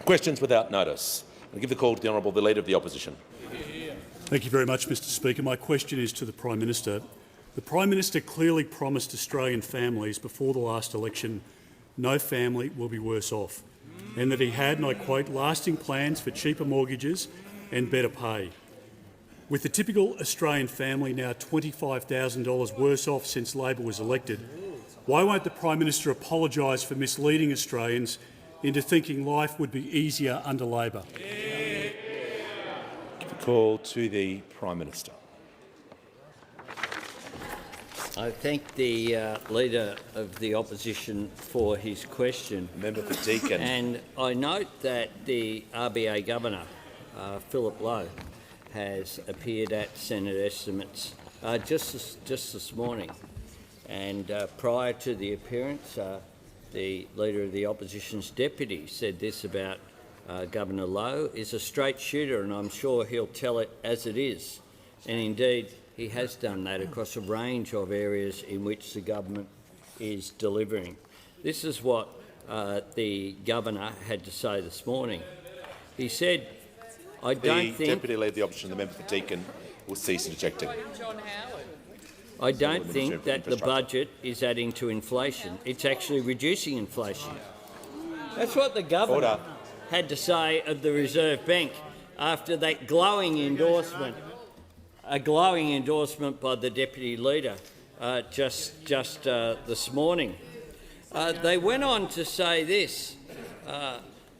Questions without notice. I give the call to the Honourable the Leader of the Opposition. Thank you very much, Mr Speaker. My question is to the Prime Minister. The Prime Minister clearly promised Australian families before the last election no family will be worse off, and that he had, and I quote, lasting plans for cheaper mortgages and better pay. With the typical Australian family now $25,000 worse off since Labor was elected, why won't the Prime Minister apologise for misleading Australians into thinking life would be easier under Labor? Give the call to the Prime Minister. I thank the Leader of the Opposition for his question. Member for Deakin. And I note that the RBA Governor, Philip Lowe, has appeared at Senate estimates just this morning. And prior to the appearance, the Leader of the Opposition's deputy said this about Governor Lowe: is a straight shooter, and I'm sure he'll tell it as it is. And indeed, he has done that across a range of areas in which the government is delivering. This is what the Governor had to say this morning. He said, I don't think— The Deputy Leader of the Opposition, the member for Deakin, will cease interjecting. I don't think that the budget is adding to inflation. It's actually reducing inflation. That's what the Governor had to say of the Reserve Bank after that glowing endorsement, a glowing endorsement by the Deputy Leader just this morning. They went on to say this: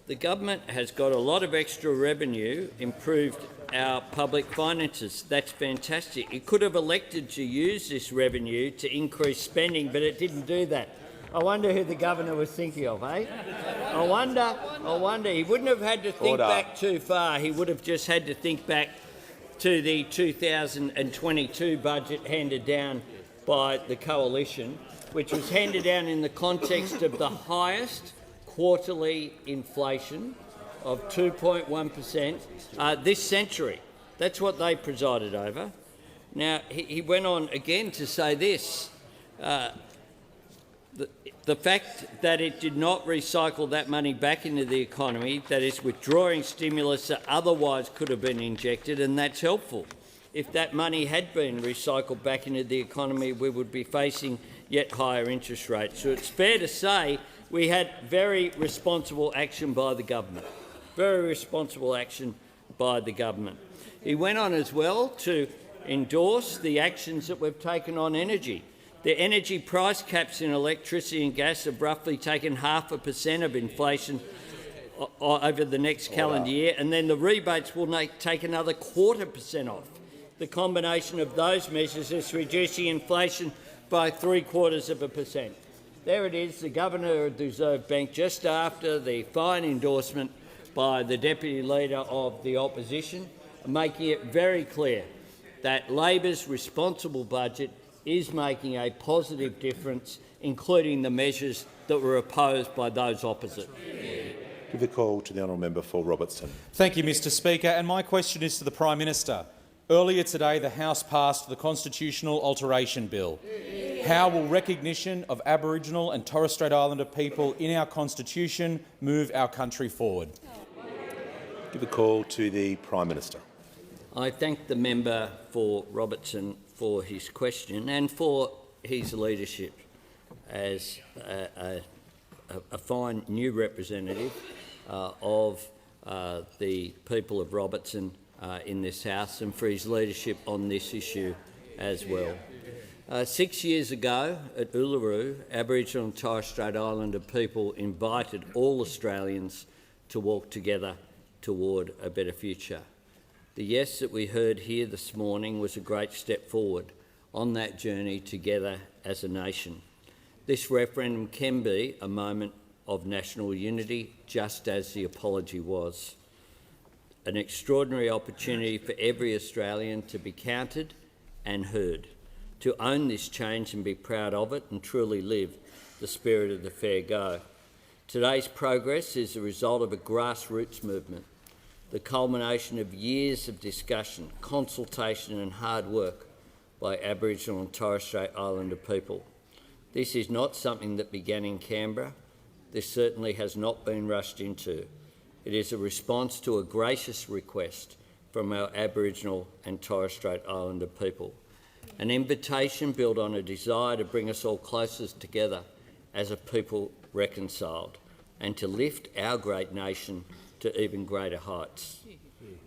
the government has got a lot of extra revenue, improved our public finances. That's fantastic. It could have elected to use this revenue to increase spending, but it didn't do that. I wonder who the Governor was thinking of, eh? I wonder. He wouldn't have had to think back too far. He would have just had to think back to the 2022 budget handed down by the Coalition, which was handed down in the context of the highest quarterly inflation of 2.1% this century. That's what they presided over. Now, he went on again to say this: the fact that it did not recycle that money back into the economy, that is, withdrawing stimulus that otherwise could have been injected, and that's helpful. If that money had been recycled back into the economy, we would be facing yet higher interest rates. So it's fair to say we had very responsible action by the government. Very responsible action by the government. He went on as well to endorse the actions that we've taken on energy. The energy price caps in electricity and gas have roughly taken 0.5% of inflation over the next calendar year, and then the rebates will take another 0.25% off. The combination of those measures is reducing inflation by 0.75%. There it is, the Governor of the Reserve Bank, just after the fine endorsement by the Deputy Leader of the Opposition, making it very clear that Labor's responsible budget is making a positive difference, including the measures that were opposed by those opposite. Give the call to the honourable member for Robertson. Thank you, Mr Speaker, and my question is to the Prime Minister. Earlier today, the House passed the Constitutional Alteration Bill. How will recognition of Aboriginal and Torres Strait Islander people in our Constitution move our country forward? Give the call to the Prime Minister. I thank the member for Robertson for his question and for his leadership as a fine new representative of the people of Robertson in this House, and for his leadership on this issue as well. 6 years ago at Uluru, Aboriginal and Torres Strait Islander people invited all Australians to walk together toward a better future. The yes that we heard here this morning was a great step forward on that journey together as a nation. This referendum can be a moment of national unity, just as the apology was. An extraordinary opportunity for every Australian to be counted and heard, to own this change and be proud of it and truly live the spirit of the fair go. Today's progress is the result of a grassroots movement, the culmination of years of discussion, consultation and hard work by Aboriginal and Torres Strait Islander people. This is not something that began in Canberra, this certainly has not been rushed into. It is a response to a gracious request from our Aboriginal and Torres Strait Islander people, an invitation built on a desire to bring us all closer together as a people reconciled and to lift our great nation to even greater heights.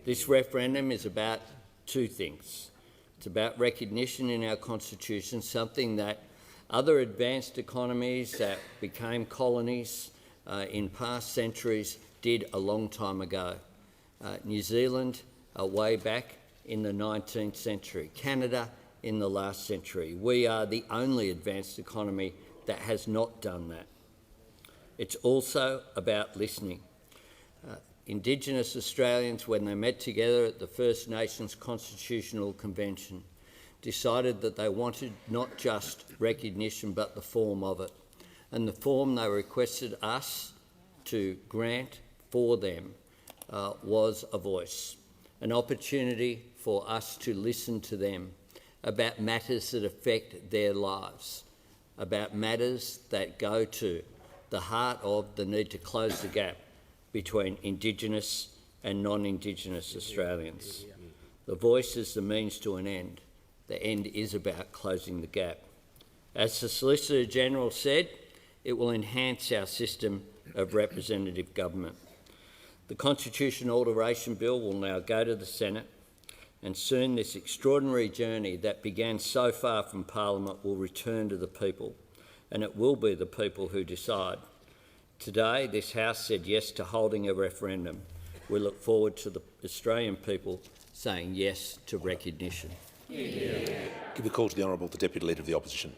This referendum is about two things. It's about recognition in our constitution, something that other advanced economies that became colonies in past centuries did a long time ago. New Zealand way back in the 19th century, Canada in the last century. We are the only advanced economy that has not done that. It's also about listening. Indigenous Australians, when they met together at the First Nations Constitutional Convention, decided that they wanted not just recognition but the form of it. And the form they requested us to grant for them was a voice, an opportunity for us to listen to them about matters that affect their lives, about matters that go to the heart of the need to close the gap between Indigenous and non-Indigenous Australians. The voice is the means to an end. The end is about closing the gap. As the Solicitor General said, it will enhance our system of representative government. The Constitution Alteration Bill will now go to the Senate, and soon this extraordinary journey that began so far from Parliament will return to the people, and it will be the people who decide. Today, this House said yes to holding a referendum. We look forward to the Australian people saying yes to recognition. Give the call to the Honourable the Deputy Leader of the Opposition.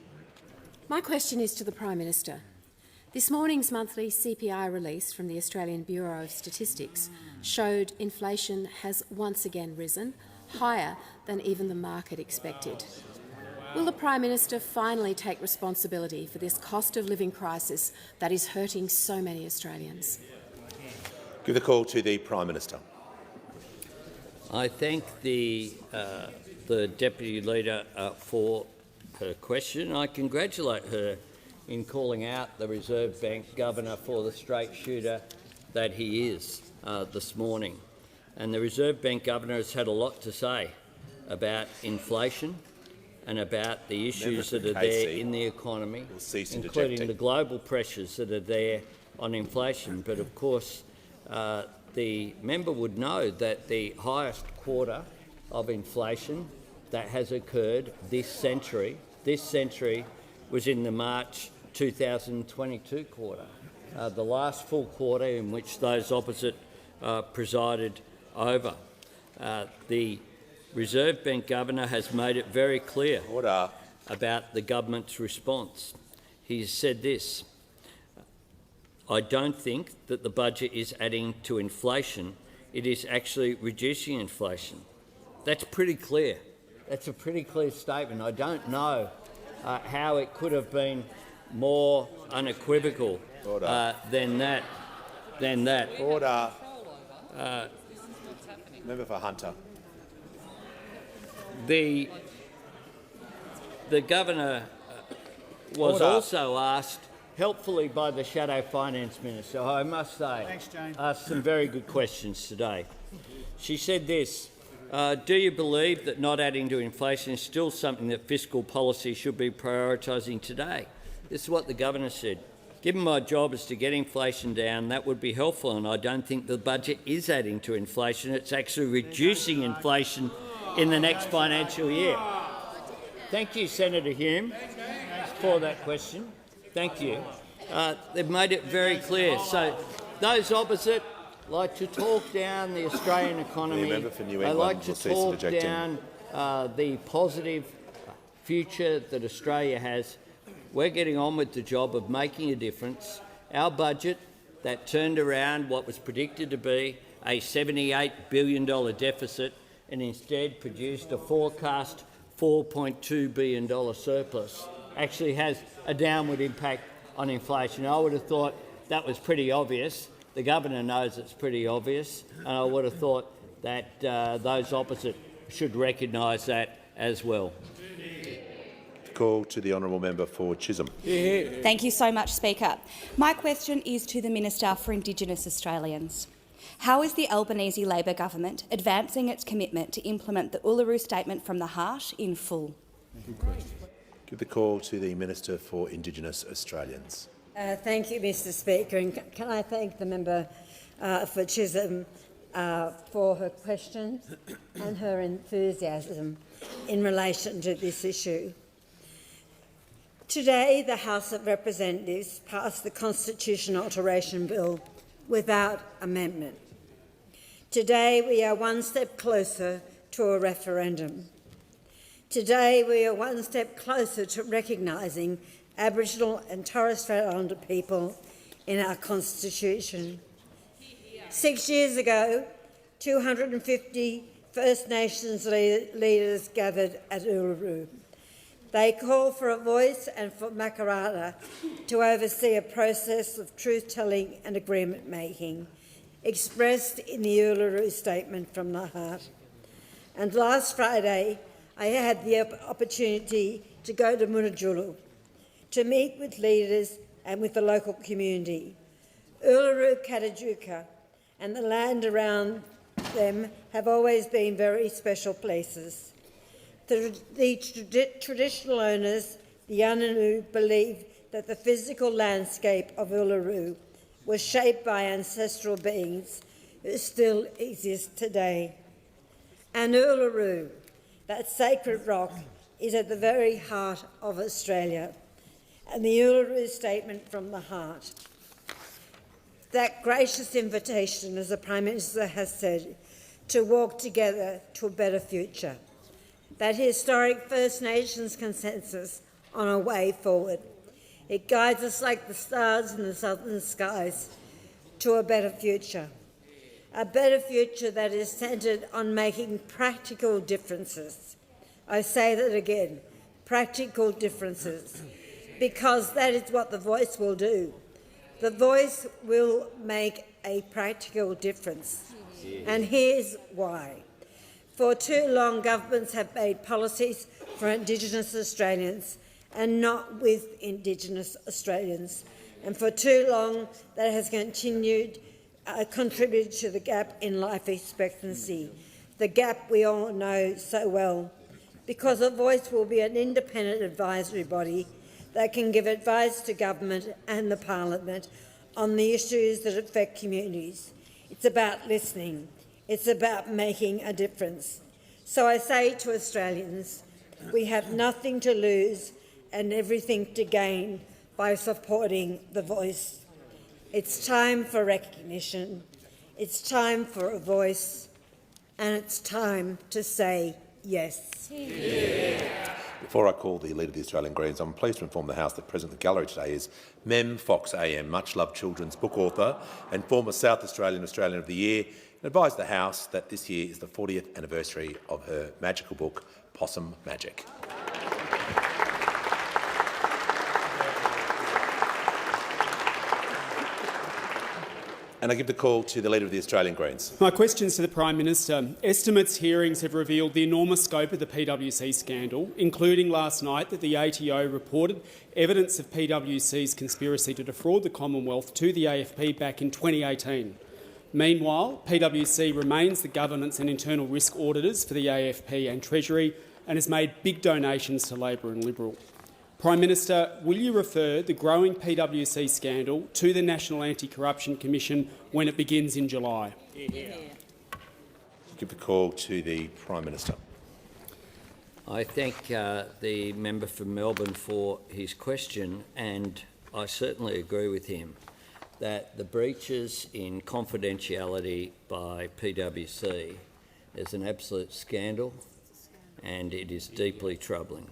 My question is to the Prime Minister. This morning's monthly CPI release from the Australian Bureau of Statistics showed inflation has once again risen, higher than even the market expected. Will the Prime Minister finally take responsibility for this cost of living crisis that is hurting so many Australians? Give the call to the Prime Minister. I thank the Deputy Leader for her question. I congratulate her in calling out the Reserve Bank Governor for the straight shooter that he is this morning. And the Reserve Bank Governor has had a lot to say about inflation and about the issues that are there in the economy, including the global pressures that are there on inflation. But of course, the member would know that the highest quarter of inflation that has occurred this century was in the March 2022 quarter, the last full quarter in which those opposite presided over. The Reserve Bank Governor has made it very clear about the government's response. He has said this: I don't think that the budget is adding to inflation, it is actually reducing inflation. That's pretty clear. That's a pretty clear statement. I don't know how it could have been more unequivocal than that. Order. Member for Hunter. The Governor was also asked helpfully by the Shadow Finance Minister, I must say, asked some very good questions today. She said this: do you believe that not adding to inflation is still something that fiscal policy should be prioritising today? This is what the Governor said. Given my job is to get inflation down, that would be helpful, and I don't think the budget is adding to inflation. It's actually reducing inflation in the next financial year. Thank you, Senator Hume, for that question. Thank you. They've made it very clear. So those opposite like to talk down the Australian economy. They like to talk down the positive future that Australia has. We're getting on with the job of making a difference. Our budget that turned around what was predicted to be a $78 billion deficit and instead produced a forecast $4.2 billion surplus actually has a downward impact on inflation. I would have thought that was pretty obvious. The Governor knows it's pretty obvious, and I would have thought that those opposite should recognise that as well. call to the honourable member for Chisholm. Thank you so much, Speaker. My question is to the Minister for Indigenous Australians. How is the Albanese Labor government advancing its commitment to implement the Uluru Statement from the Heart in full? Give the call to the Minister for Indigenous Australians. Thank you, Mr Speaker. And can I thank the member for Chisholm for her questions and her enthusiasm in relation to this issue. Today, the House of Representatives passed the Constitution Alteration Bill without amendment. Today, we are one step closer to a referendum. Today, we are one step closer to recognising Aboriginal and Torres Strait Islander people in our Constitution. 6 years ago, 250 First Nations leaders gathered at Uluru. They called for a voice and for Makarrata to oversee a process of truth-telling and agreement-making, expressed in the Uluru Statement from the Heart. And last Friday, I had the opportunity to go to Munajulu to meet with leaders and with the local community. Uluru Katajuka and the land around them have always been very special places. The traditional owners, the Anangu, believe that the physical landscape of Uluru was shaped by ancestral beings who still exist today. And Uluru, that sacred rock, is at the very heart of Australia. And the Uluru Statement from the Heart, that gracious invitation, as the Prime Minister has said, to walk together to a better future, that historic First Nations consensus on a way forward. It guides us like the stars in the southern skies to a better future that is centred on making practical differences. I say that again, practical differences, because that is what the voice will do. The voice will make a practical difference. And here's why. For too long, governments have made policies for Indigenous Australians and not with Indigenous Australians. And for too long, that has contributed to the gap in life expectancy, the gap we all know so well, because a voice will be an independent advisory body that can give advice to government and the parliament on the issues that affect communities. It's about listening. It's about making a difference. So I say to Australians, we have nothing to lose and everything to gain by supporting the voice. It's time for recognition. It's time for a voice. And it's time to say yes. Before I call the Leader of the Australian Greens, I'm pleased to inform the House that present at the gallery today is Mem Fox AM, much-loved children's book author and former South Australian Australian of the Year, and advised the House that this year is the 40th anniversary of her magical book, Possum Magic. And I give the call to the Leader of the Australian Greens. My questions to the Prime Minister. Estimates hearings have revealed the enormous scope of the PwC scandal, including last night that the ATO reported evidence of PwC's conspiracy to defraud the Commonwealth to the AFP back in 2018. Meanwhile, PwC remains the governance and internal risk auditors for the AFP and Treasury and has made big donations to Labor and Liberal. Prime Minister, will you refer the growing PwC scandal to the National Anti-Corruption Commission when it begins in July? Give the call to the Prime Minister. I thank the member from Melbourne for his question, and I certainly agree with him that the breaches in confidentiality by PwC is an absolute scandal and it is deeply troubling.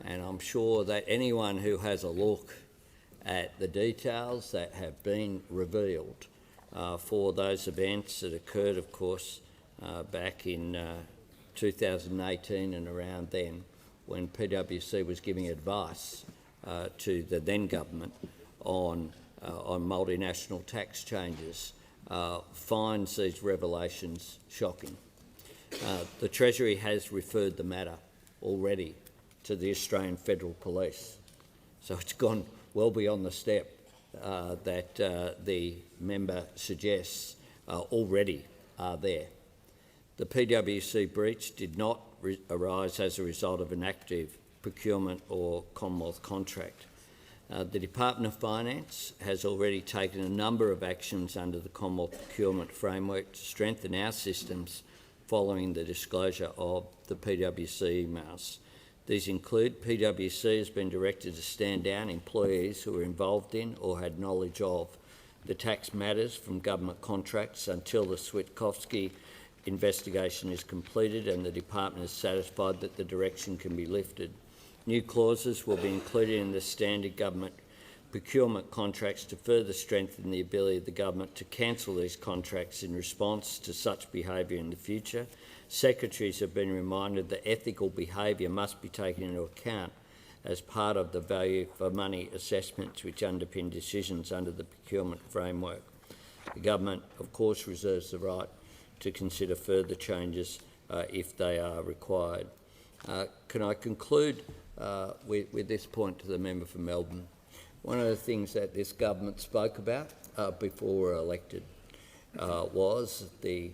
And I'm sure that anyone who has a look at the details that have been revealed for those events that occurred, of course, back in 2018 and around then, when PwC was giving advice to the then government on multinational tax changes, finds these revelations shocking. The Treasury has referred the matter already to the Australian Federal Police. So it's gone well beyond the step that the member suggests already are there. The PwC breach did not arise as a result of an active procurement or Commonwealth contract. The Department of Finance has already taken a number of actions under the Commonwealth procurement framework to strengthen our systems following the disclosure of the PwC emails. These include PwC has been directed to stand down employees who were involved in or had knowledge of the tax matters from government contracts until the Switkowski investigation is completed and the department is satisfied that the direction can be lifted. New clauses will be included in the standard government procurement contracts to further strengthen the ability of the government to cancel these contracts in response to such behaviour in the future. Secretaries have been reminded that ethical behaviour must be taken into account as part of the value for money assessments which underpin decisions under the procurement framework. The government, of course, reserves the right to consider further changes if they are required. Can I conclude with this point to the member for Melbourne? One of the things that this government spoke about before we were elected was the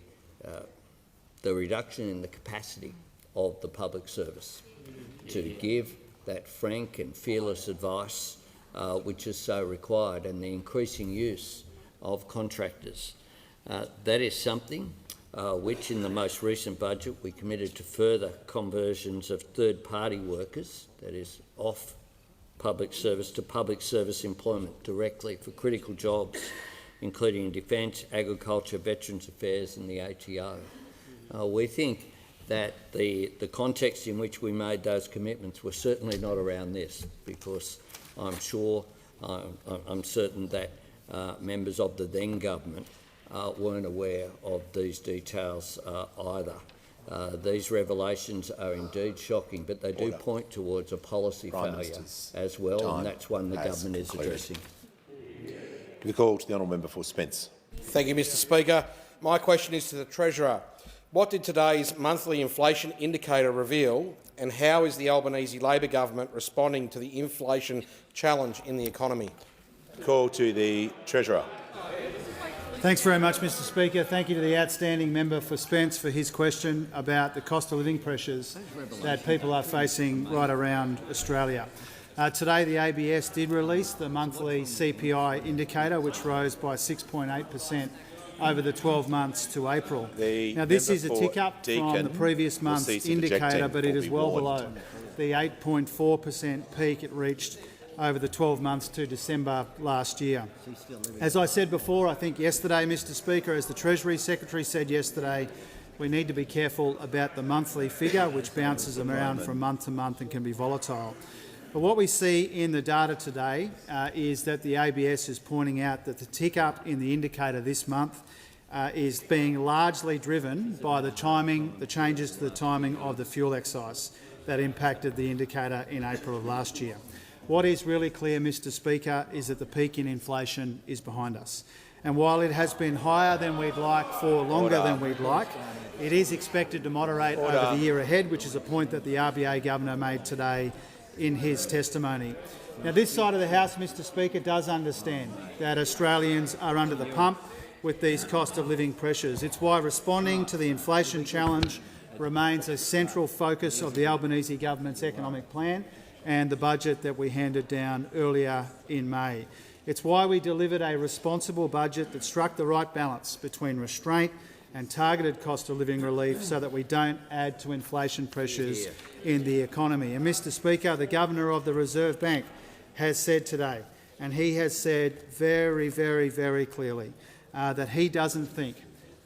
reduction in the capacity of the public service to give that frank and fearless advice which is so required, and the increasing use of contractors. That is something which in the most recent budget we committed to further conversions of third-party workers, that is off public service to public service employment directly for critical jobs, including in defence, agriculture, Veterans Affairs and the ATO. We think that the context in which we made those commitments was certainly not around this, because I'm certain that members of the then government weren't aware of these details either. These revelations are indeed shocking, but they do point towards a policy failure as well, and that's one the government is addressing. To be called to the honourable member for Spence. Thank you, Mr Speaker. My question is to the Treasurer. What did today's monthly inflation indicator reveal, and how is the Albanese Labor government responding to the inflation challenge in the economy? Call to the Treasurer. Thanks very much, Mr Speaker. Thank you to the outstanding member for Spence for his question about the cost of living pressures that people are facing right around Australia. Today the ABS did release the monthly CPI indicator, which rose by 6.8% over the 12 months to April. Now this is a tick up from the previous month's indicator, but it is well below the 8.4% peak it reached over the 12 months to December last year. As I said before, I think yesterday, Mr Speaker, as the Treasury Secretary said yesterday, we need to be careful about the monthly figure, which bounces around from month to month and can be volatile. But what we see in the data today is that the ABS is pointing out that the tick up in the indicator this month is being largely driven by the changes to the timing of the fuel excise that impacted the indicator in April of last year. What is really clear, Mr Speaker, is that the peak in inflation is behind us. And while it has been higher than we'd like for longer than we'd like, it is expected to moderate over the year ahead, which is a point that the RBA Governor made today in his testimony. Now, this side of the House, Mr Speaker, does understand that Australians are under the pump with these cost of living pressures. It's why responding to the inflation challenge remains a central focus of the Albanese government's economic plan and the budget that we handed down earlier in May. It's why we delivered a responsible budget that struck the right balance between restraint and targeted cost of living relief so that we don't add to inflation pressures in the economy. And Mr Speaker, the Governor of the Reserve Bank has said today, and he has said very, very, very clearly that he doesn't think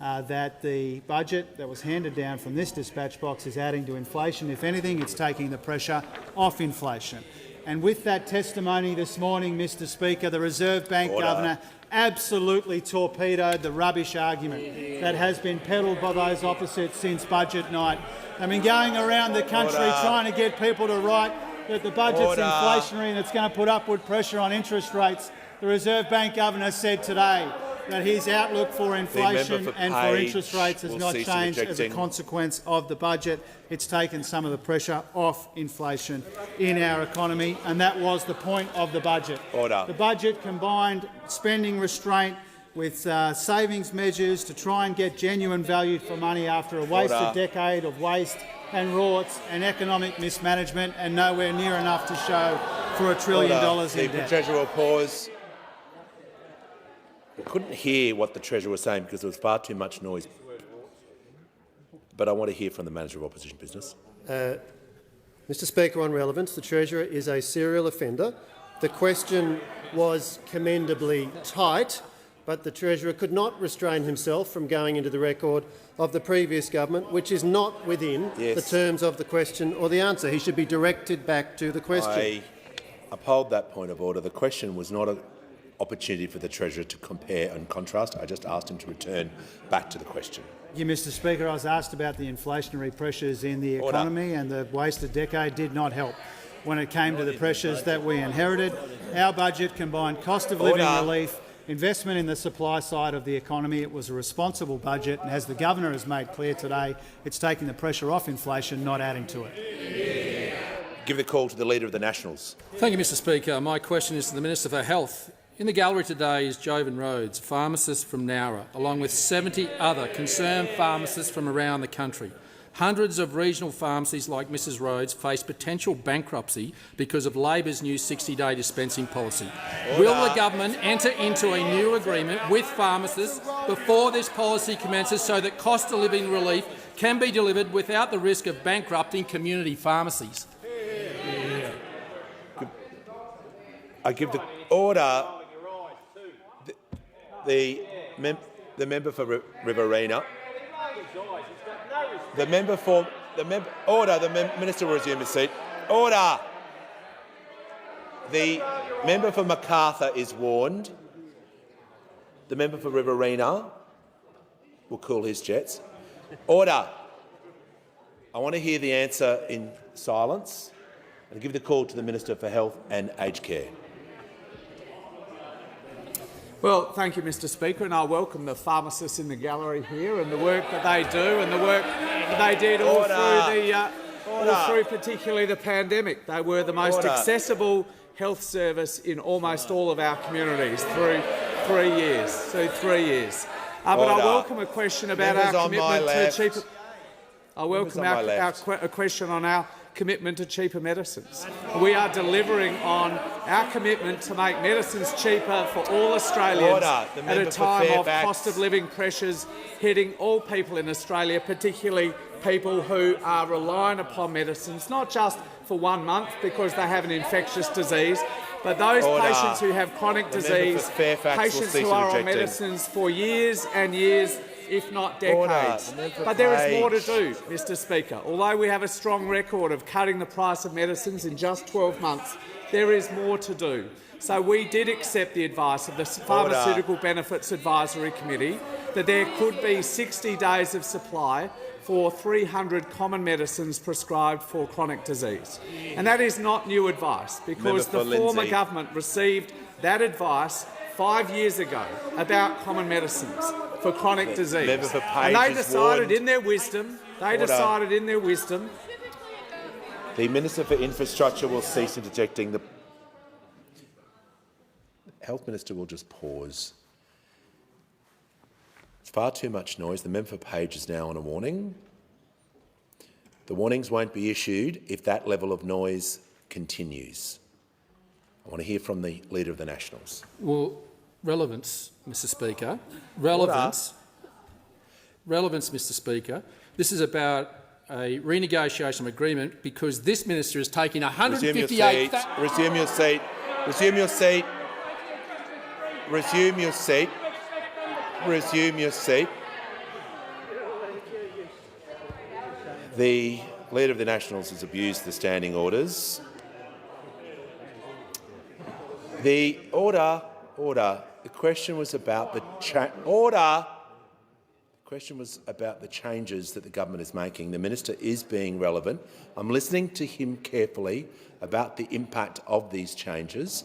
that the budget that was handed down from this dispatch box is adding to inflation. If anything, it's taking the pressure off inflation. And with that testimony this morning, Mr Speaker, the Reserve Bank Governor absolutely torpedoed the rubbish argument that has been peddled by those opposite since budget night. I mean, going around the country trying to get people to write that the budget's inflationary and it's going to put upward pressure on interest rates. The Reserve Bank Governor said today that his outlook for inflation and for Page interest rates has will not cease changed as a interjecting. consequence of the budget. It's taken some of the pressure off inflation in our economy, and that was the point of the budget. Order. The budget combined spending restraint with savings measures to try and get genuine value for money after a wasted decade of waste and rorts and economic mismanagement, and nowhere near enough to show for $1 trillion in The debt. Treasurer will pause. We couldn't hear what the Treasurer was saying because there was far too much noise. But I want to hear from the Manager of Opposition Business. Mr Speaker, on relevance, the Treasurer is a serial offender. The question was commendably tight, but the Treasurer could not restrain himself from going into the record of the previous government, which is not within the terms of the question or the answer. He should be directed back to the question. I uphold that point of order. The question was not an opportunity for the Treasurer to compare and contrast. I just asked him to return back to the question. Thank you, Mr Speaker. I was asked about the inflationary pressures in the economy, and the wasted decade did not help when it came to the pressures that we inherited. Our budget combined cost of living relief, investment in the supply side of the economy. It was a responsible budget, and as the Governor has made clear today, it's taking the pressure off inflation, not adding to it. Give the call to the Leader of the Nationals. Thank you, Mr Speaker. My question is to the Minister for Health. In the gallery today is Jovan Rhodes, pharmacist from Nowra, along with 70 other concerned pharmacists from around the country. Hundreds of regional pharmacies like Mrs Rhodes face potential bankruptcy because of Labor's new 60-day dispensing policy. Will the government enter into a new agreement with pharmacists before this policy commences so that cost of living relief can be delivered without the risk of bankrupting community pharmacies? I give the order. The member for Riverina. The Minister will resume his seat. Order. The member for Macarthur is warned. The member for Riverina will cool his jets. Order. I want to hear the answer in silence and give the call to the Minister for Health and Aged Care. Well, thank you, Mr Speaker, and I welcome the pharmacists in the gallery here and the work that they do and the work that they did all through particularly the pandemic. They were the most accessible health service in almost all of our communities through 3 years. But I welcome a question about our commitment to cheaper. I welcome a question on our commitment to cheaper medicines. We are delivering on our commitment to make medicines cheaper for all Australians at a time of cost of living pressures hitting all people in Australia, particularly people who are reliant upon medicines, not just for 1 month because they have an infectious disease, but those patients who have chronic disease, patients who are on medicines for years and years, if not decades. But there is more to do, Mr Speaker. Although we have a strong record of cutting the price of medicines in just 12 months, there is more to do. So we did accept the advice of the Pharmaceutical Benefits Advisory Committee that there could be 60 days of supply for 300 common medicines prescribed for chronic disease. And that is not new advice, because the former government received that advice 5 years ago about common medicines for chronic disease. And they decided in their wisdom, The Minister for Infrastructure will cease interjecting. The Health Minister will just pause. It's far too much noise. The member for Page is now on a warning. The warnings won't be issued if that level of noise continues. I want to hear from the Leader of the Nationals. Well, relevance, Mr Speaker. Relevance, Mr Speaker. This is about a renegotiation of agreement because this minister is taking 158... Resume your seat. Resume your seat. Resume your seat. Resume your seat. The Leader of the Nationals has abused the standing orders. The order. The question was about the changes that the government is making. The minister is being relevant. I'm listening to him carefully about the impact of these changes.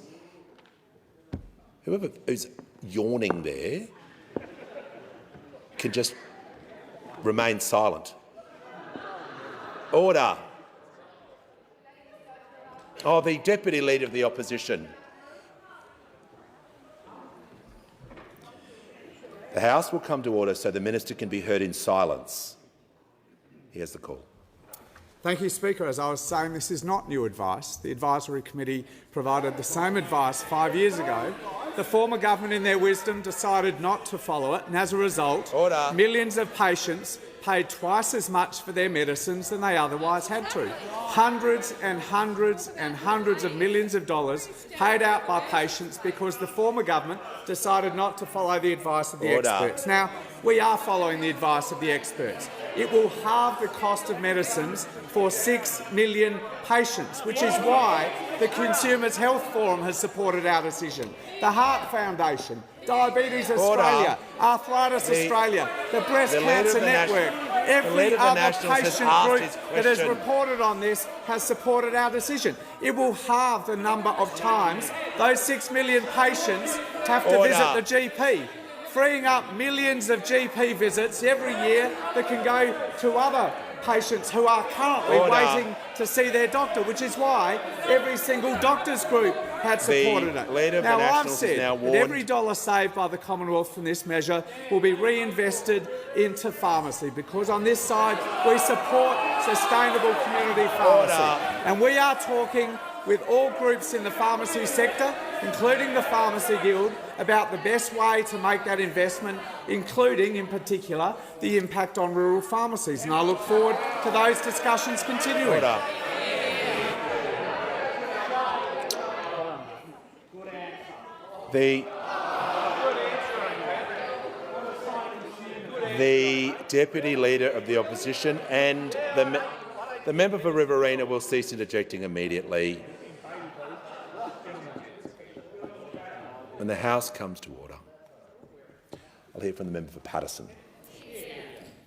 Whoever is yawning there, can just remain silent. Order. Oh, the Deputy Leader of the Opposition. The House will come to order so the Minister can be heard in silence. He has the call. Thank you, Speaker. As I was saying, this is not new advice. The Advisory Committee provided the same advice 5 years ago. The former government, in their wisdom, decided not to follow it, and as a result, millions of patients paid twice as much for their medicines than they otherwise had to. Hundreds and hundreds and hundreds of millions of dollars paid out by patients because the former government decided not to follow the advice of the experts. Now, we are following the advice of the experts. It will halve the cost of medicines for 6 million patients, which is why the Consumers Health Forum has supported our decision. The Heart Foundation, Diabetes Australia, Arthritis Australia, the Breast Cancer Network, every other patient group that has reported on this has supported our decision. It will halve the number of times those 6 million patients have to visit the GP, freeing up millions of GP visits every year that can go to other patients who are currently waiting to see their doctor, which is why every single doctors group had supported it. Now, I've said that every dollar saved by the Commonwealth from this measure will be reinvested into pharmacy, because on this side we support sustainable community pharmacy. And we are talking with all groups in the pharmacy sector, including the Pharmacy Guild, about the best way to make that investment, including, in particular, the impact on rural pharmacies. And I look forward to those discussions continuing. The Deputy Leader of the Opposition and the member for Riverina will cease interjecting immediately. When the House comes to order, I'll hear from the member for Paterson.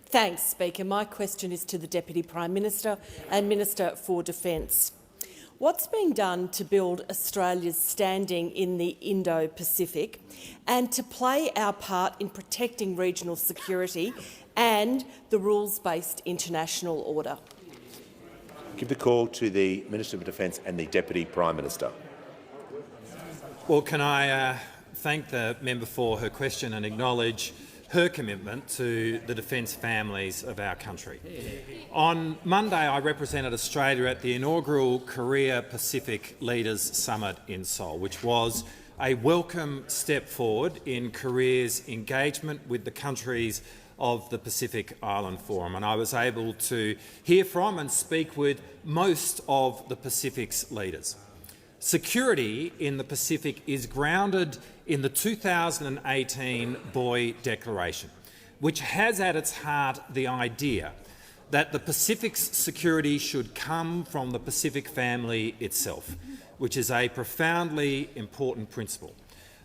Thanks, Speaker. My question is to the Deputy Prime Minister and Minister for Defence. What's being done to build Australia's standing in the Indo-Pacific and to play our part in protecting regional security and the rules-based international order? Give the call to the Minister for Defence and the Deputy Prime Minister. Well, can I thank the member for her question and acknowledge her commitment to the defence families of our country. On Monday, I represented Australia at the inaugural Korea-Pacific Leaders Summit in Seoul, which was a welcome step forward in Korea's engagement with the countries of the Pacific Island Forum, and I was able to hear from and speak with most of the Pacific's leaders. Security in the Pacific is grounded in the 2018 Boy Declaration, which has at its heart the idea that the Pacific's security should come from the Pacific family itself, which is a profoundly important principle.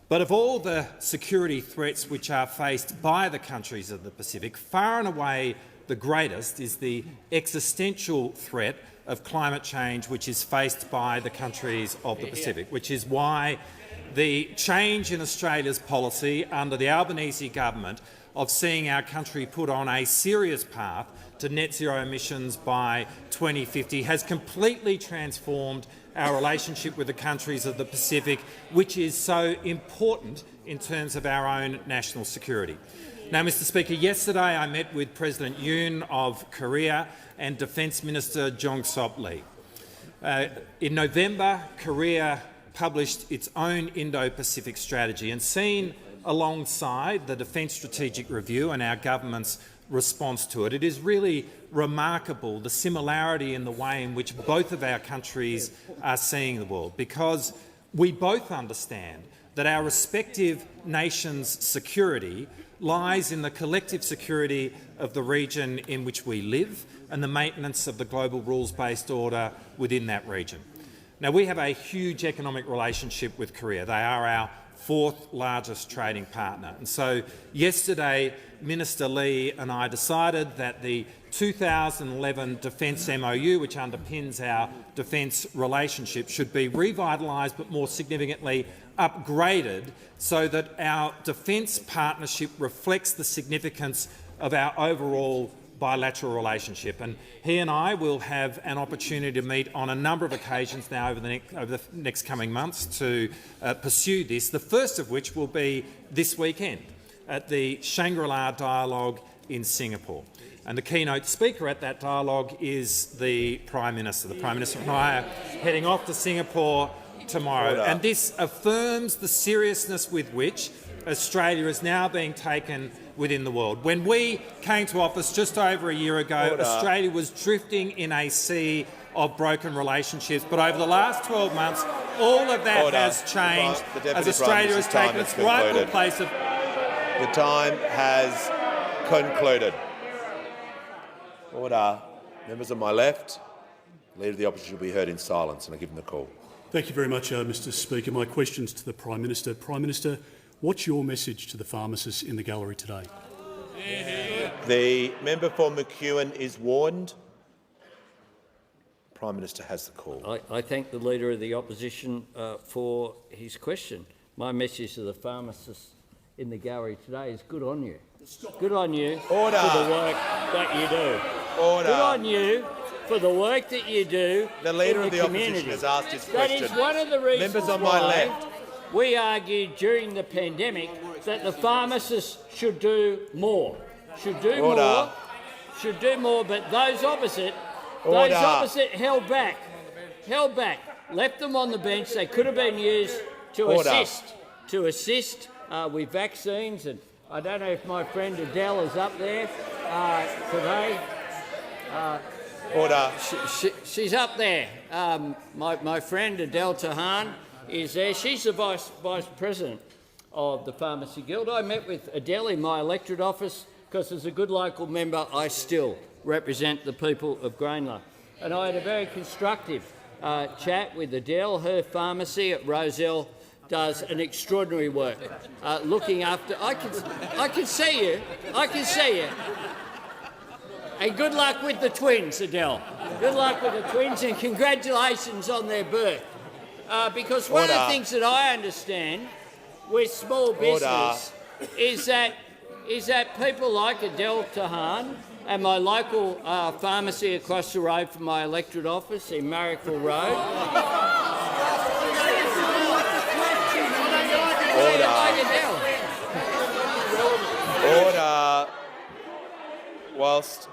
But of all the security threats which are faced by the countries of the Pacific, far and away the greatest is the existential threat of climate change which is faced by the countries of the Pacific, which is why the change in Australia's policy under the Albanese government of seeing our country put on a serious path to net zero emissions by 2050 has completely transformed our relationship with the countries of the Pacific, which is so important in terms of our own national security. Now, Mr Speaker, yesterday I met with President Yoon of Korea and Defence Minister Jong Sop Lee. In November, Korea published its own Indo-Pacific strategy, and seen alongside the Defence Strategic Review and our government's response to it, it is really remarkable the similarity in the way in which both of our countries are seeing the world, because we both understand that our respective nations' security lies in the collective security of the region in which we live and the maintenance of the global rules-based order within that region. Now, we have a huge economic relationship with Korea. They are our fourth largest trading partner. And so yesterday, Minister Lee and I decided that the 2011 Defence MOU, which underpins our defence relationship, should be revitalised but more significantly upgraded so that our defence partnership reflects the significance of our overall bilateral relationship. And he and I will have an opportunity to meet on a number of occasions now over the next coming months to pursue this, the first of which will be this weekend at the Shangri-La Dialogue in Singapore. And the keynote speaker at that dialogue is the Prime Minister. The Prime Minister and I are heading off to Singapore tomorrow. Order. And this affirms the seriousness with which Australia is now being taken within the world. When we came to office just over a year ago, Order. Australia was drifting in a sea of broken relationships. But over the last 12 months, all of that Order. has changed The Deputy as Australia Prime has Minister's time taken has its rightful concluded. place of... The time has concluded. Order. Members on my left, the Leader of the Opposition will be heard in silence, and I give him the call. Thank you very much, Mr Speaker. My question's to the Prime Minister. Prime Minister, what's your message to the pharmacists in the gallery today? The member for McEwen is warned. Prime Minister has the call. I thank the Leader of the Opposition for his question. My message to the pharmacists in the gallery today is good on you. Good on you Order. for the work that you do. Order. Good on you for the work that you do. The Leader in of the community. Opposition has asked his That question. is one of the reasons Members on my why left. we argued during the pandemic that the pharmacists should do more. Should do Order. more. Should do more, but those opposite Order. held back, left them on the bench. They could have been used to Order. assist with vaccines. And I don't know if my friend Adele is up there today. Order. She's up there. My friend Adele Tahan is there. She's the vice president of the Pharmacy Guild. I met with Adele in my electorate office because as a good local member I still represent the people of Greenlaw. And I had a very constructive chat with Adele. Her pharmacy at Rozelle does an extraordinary work looking after... I can see you. And good luck with the twins, Adele. Good luck with the twins and congratulations on their birth. Because one of the things that I understand with small business is that people like Adele Tahan and my local pharmacy across the road from my electorate office in Marrickville Road. Order. Whilst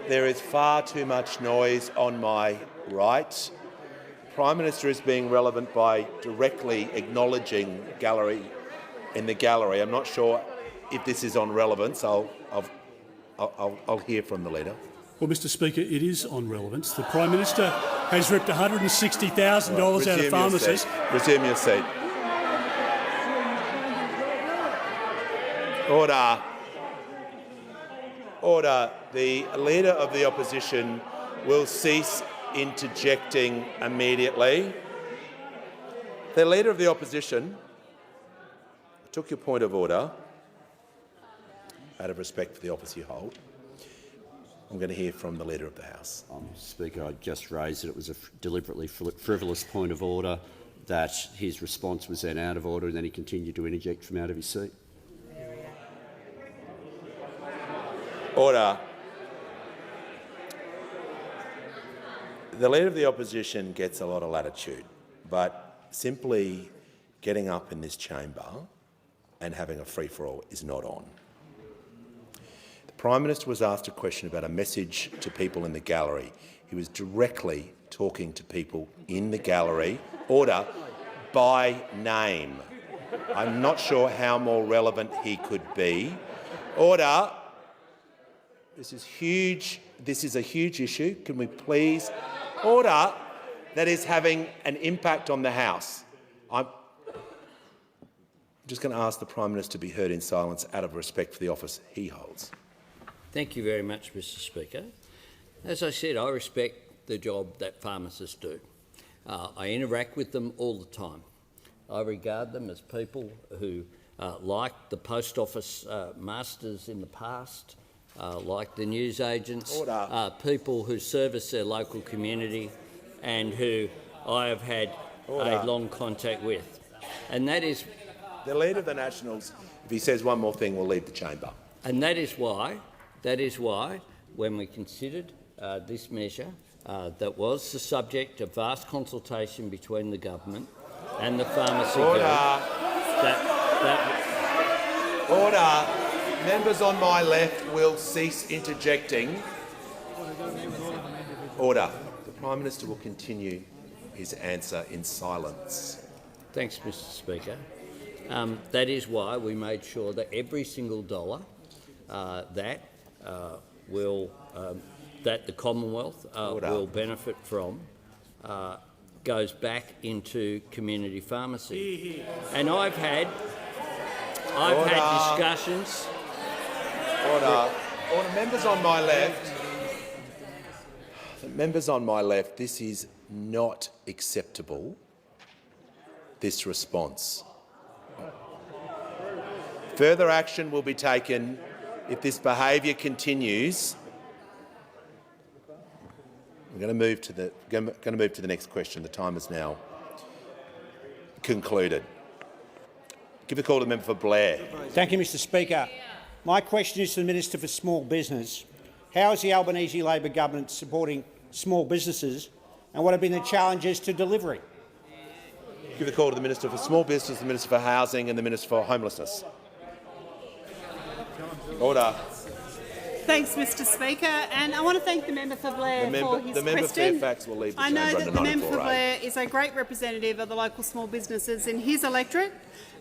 there is far too much noise on my right, the Prime Minister is being relevant by directly acknowledging in the gallery. I'm not sure if this is on relevance. I'll hear from the Leader. Well, Mr Speaker, it is on relevance. The Prime Minister has ripped $160,000 out of pharmacists. Resume your seat. Order. Order. The Leader of the Opposition will cease interjecting immediately. The Leader of the Opposition, I took your point of order out of respect for the office you hold. I'm going to hear from the Leader of the House. Speaker, I just raised that it was a deliberately frivolous point of order, that his response was then out of order, and then he continued to interject from out of his seat. Order. The Leader of the Opposition gets a lot of latitude, but simply getting up in this chamber and having a free-for-all is not on. The Prime Minister was asked a question about a message to people in the gallery. He was directly talking to people in the gallery, order, by name. I'm not sure how more relevant he could be. Order. This is huge. This is a huge issue. Can we please order? That is having an impact on the House. I'm just going to ask the Prime Minister to be heard in silence out of respect for the office he holds. Thank you very much, Mr Speaker. As I said, I respect the job that pharmacists do. I interact with them all the time. I regard them as people who, like the post office masters in the past, like the newsagents, people who service their local community and who I have had a long contact with. And that is the Leader of the Nationals. If he says one more thing, we'll leave the chamber. And that is why, when we considered this measure, that was the subject of vast consultation between the government and the pharmacy bill. Order. Members on my left will cease interjecting. Order. The Prime Minister will continue his answer in silence. Thanks, Mr. Speaker. That is why we made sure that every single dollar that the Commonwealth will benefit from goes back into community pharmacy. And I've had discussions. Order. Members on my left. Members on my left, this is not acceptable, this response. Further action will be taken if this behaviour continues. We're going to move to the next question. The time is now concluded. Give the call to the member for Blair. Thank you, Mr. Speaker. My question is to the Minister for Small Business. How is the Albanese Labor government supporting small businesses, and what have been the challenges to delivery? Give the call to the Minister for Small Business, the Minister for Housing and the Minister for Homelessness. Order. Thanks, Mr. Speaker, and I want to thank the member for Blair for his the member question. Fairfax will leave the I know chamber that the member for 94A. Blair is a great representative of the local small businesses in his electorate,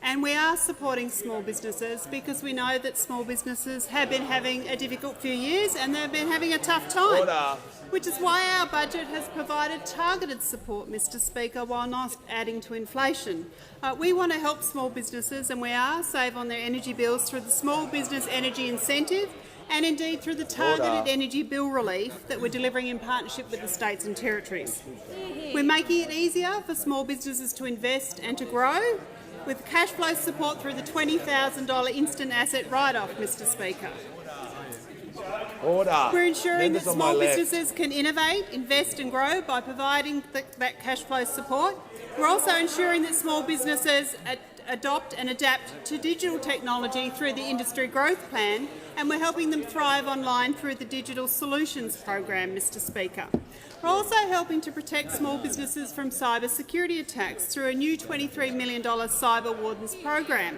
and we are supporting small businesses because we know that small businesses have been having a difficult few years and they've been having a tough time. Order. Which is why our budget has provided targeted support, Mr. Speaker, while not adding to inflation. We want to help small businesses, and we are save on their energy bills through the Small Business Energy Incentive and indeed through the targeted energy bill relief that we're delivering in partnership with the states and territories. We're making it easier for small businesses to invest and to grow with cash flow support through the $20,000 instant asset write-off, Mr. Speaker. Order. We're ensuring Members that on my small left. businesses can innovate, invest and grow by providing that cash flow support. We're also ensuring that small businesses adopt and adapt to digital technology through the Industry Growth Plan, and we're helping them thrive online through the Digital Solutions Program, Mr. Speaker. We're also helping to protect small businesses from cyber security attacks through a new $23 million Cyber Wardens program.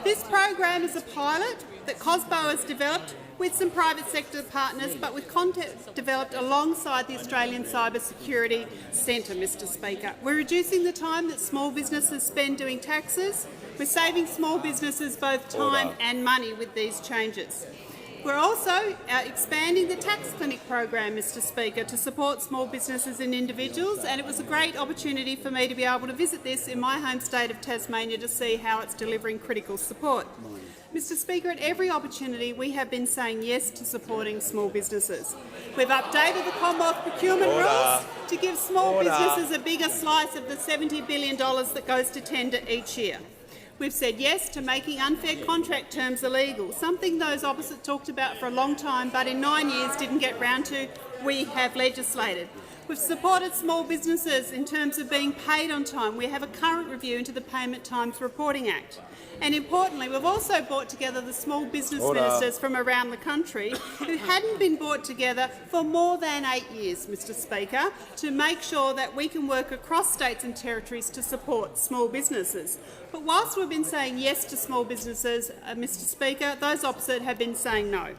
This program is a pilot that COSBO has developed with some private sector partners, but with content developed alongside the Australian Cyber Security Centre, Mr. Speaker. We're reducing the time that small businesses spend doing taxes. We're saving small businesses both time and money with these changes. We're also expanding the Tax Clinic program, Mr. Speaker, to support small businesses and individuals, and it was a great opportunity for me to be able to visit this in my home state of Tasmania to see how it's delivering critical support. Mr. Speaker, at every opportunity we have been saying yes to supporting small businesses. We've updated the Commonwealth procurement rules to give small businesses a bigger slice of the $70 billion that goes to tender each year. We've said yes to making unfair contract terms illegal, something those opposite talked about for a long time but in 9 years didn't get round to. We have legislated. We've supported small businesses in terms of being paid on time. We have a current review into the Payment Times Reporting Act. And importantly, we've also brought together the small business ministers from around the country who hadn't been brought together for more than 8 years, Mr. Speaker, to make sure that we can work across states and territories to support small businesses. But whilst we've been saying yes to small businesses, Mr. Speaker, those opposite have been saying no.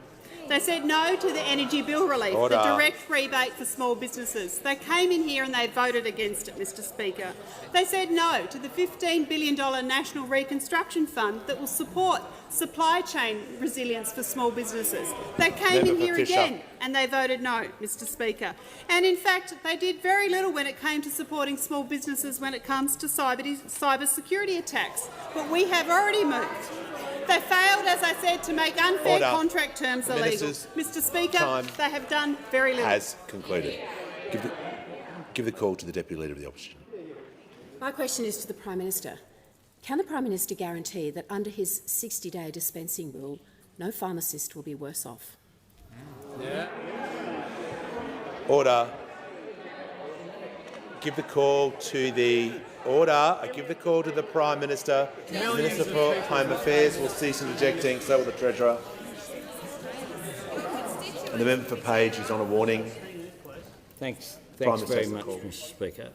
They said no to the energy bill relief, the direct rebate for small businesses. They came in here and they voted against it, Mr. Speaker. They said no to the $15 billion National Reconstruction Fund that will support supply chain resilience for small businesers. They came in here again and they voted no, Mr. Speaker. And in fact, they did very little when it came to supporting small businesses when it comes to cyber security attacks. But we have already moved. They failed, as I said, to make unfair contract terms illegal. Mr. Speaker, they have done very little. Has concluded. Give the call to the Deputy Leader of the Opposition. My question is to the Prime Minister. Can the Prime Minister guarantee that under his 60-day dispensing rule, no pharmacist will be worse off? Order. give the call to the order. I give the call to the Prime Minister. The Minister for Home Affairs will cease interjecting, so will the Treasurer. And the member for Page is on a warning. Thanks Prime very Minister, much, call. Mr Speaker.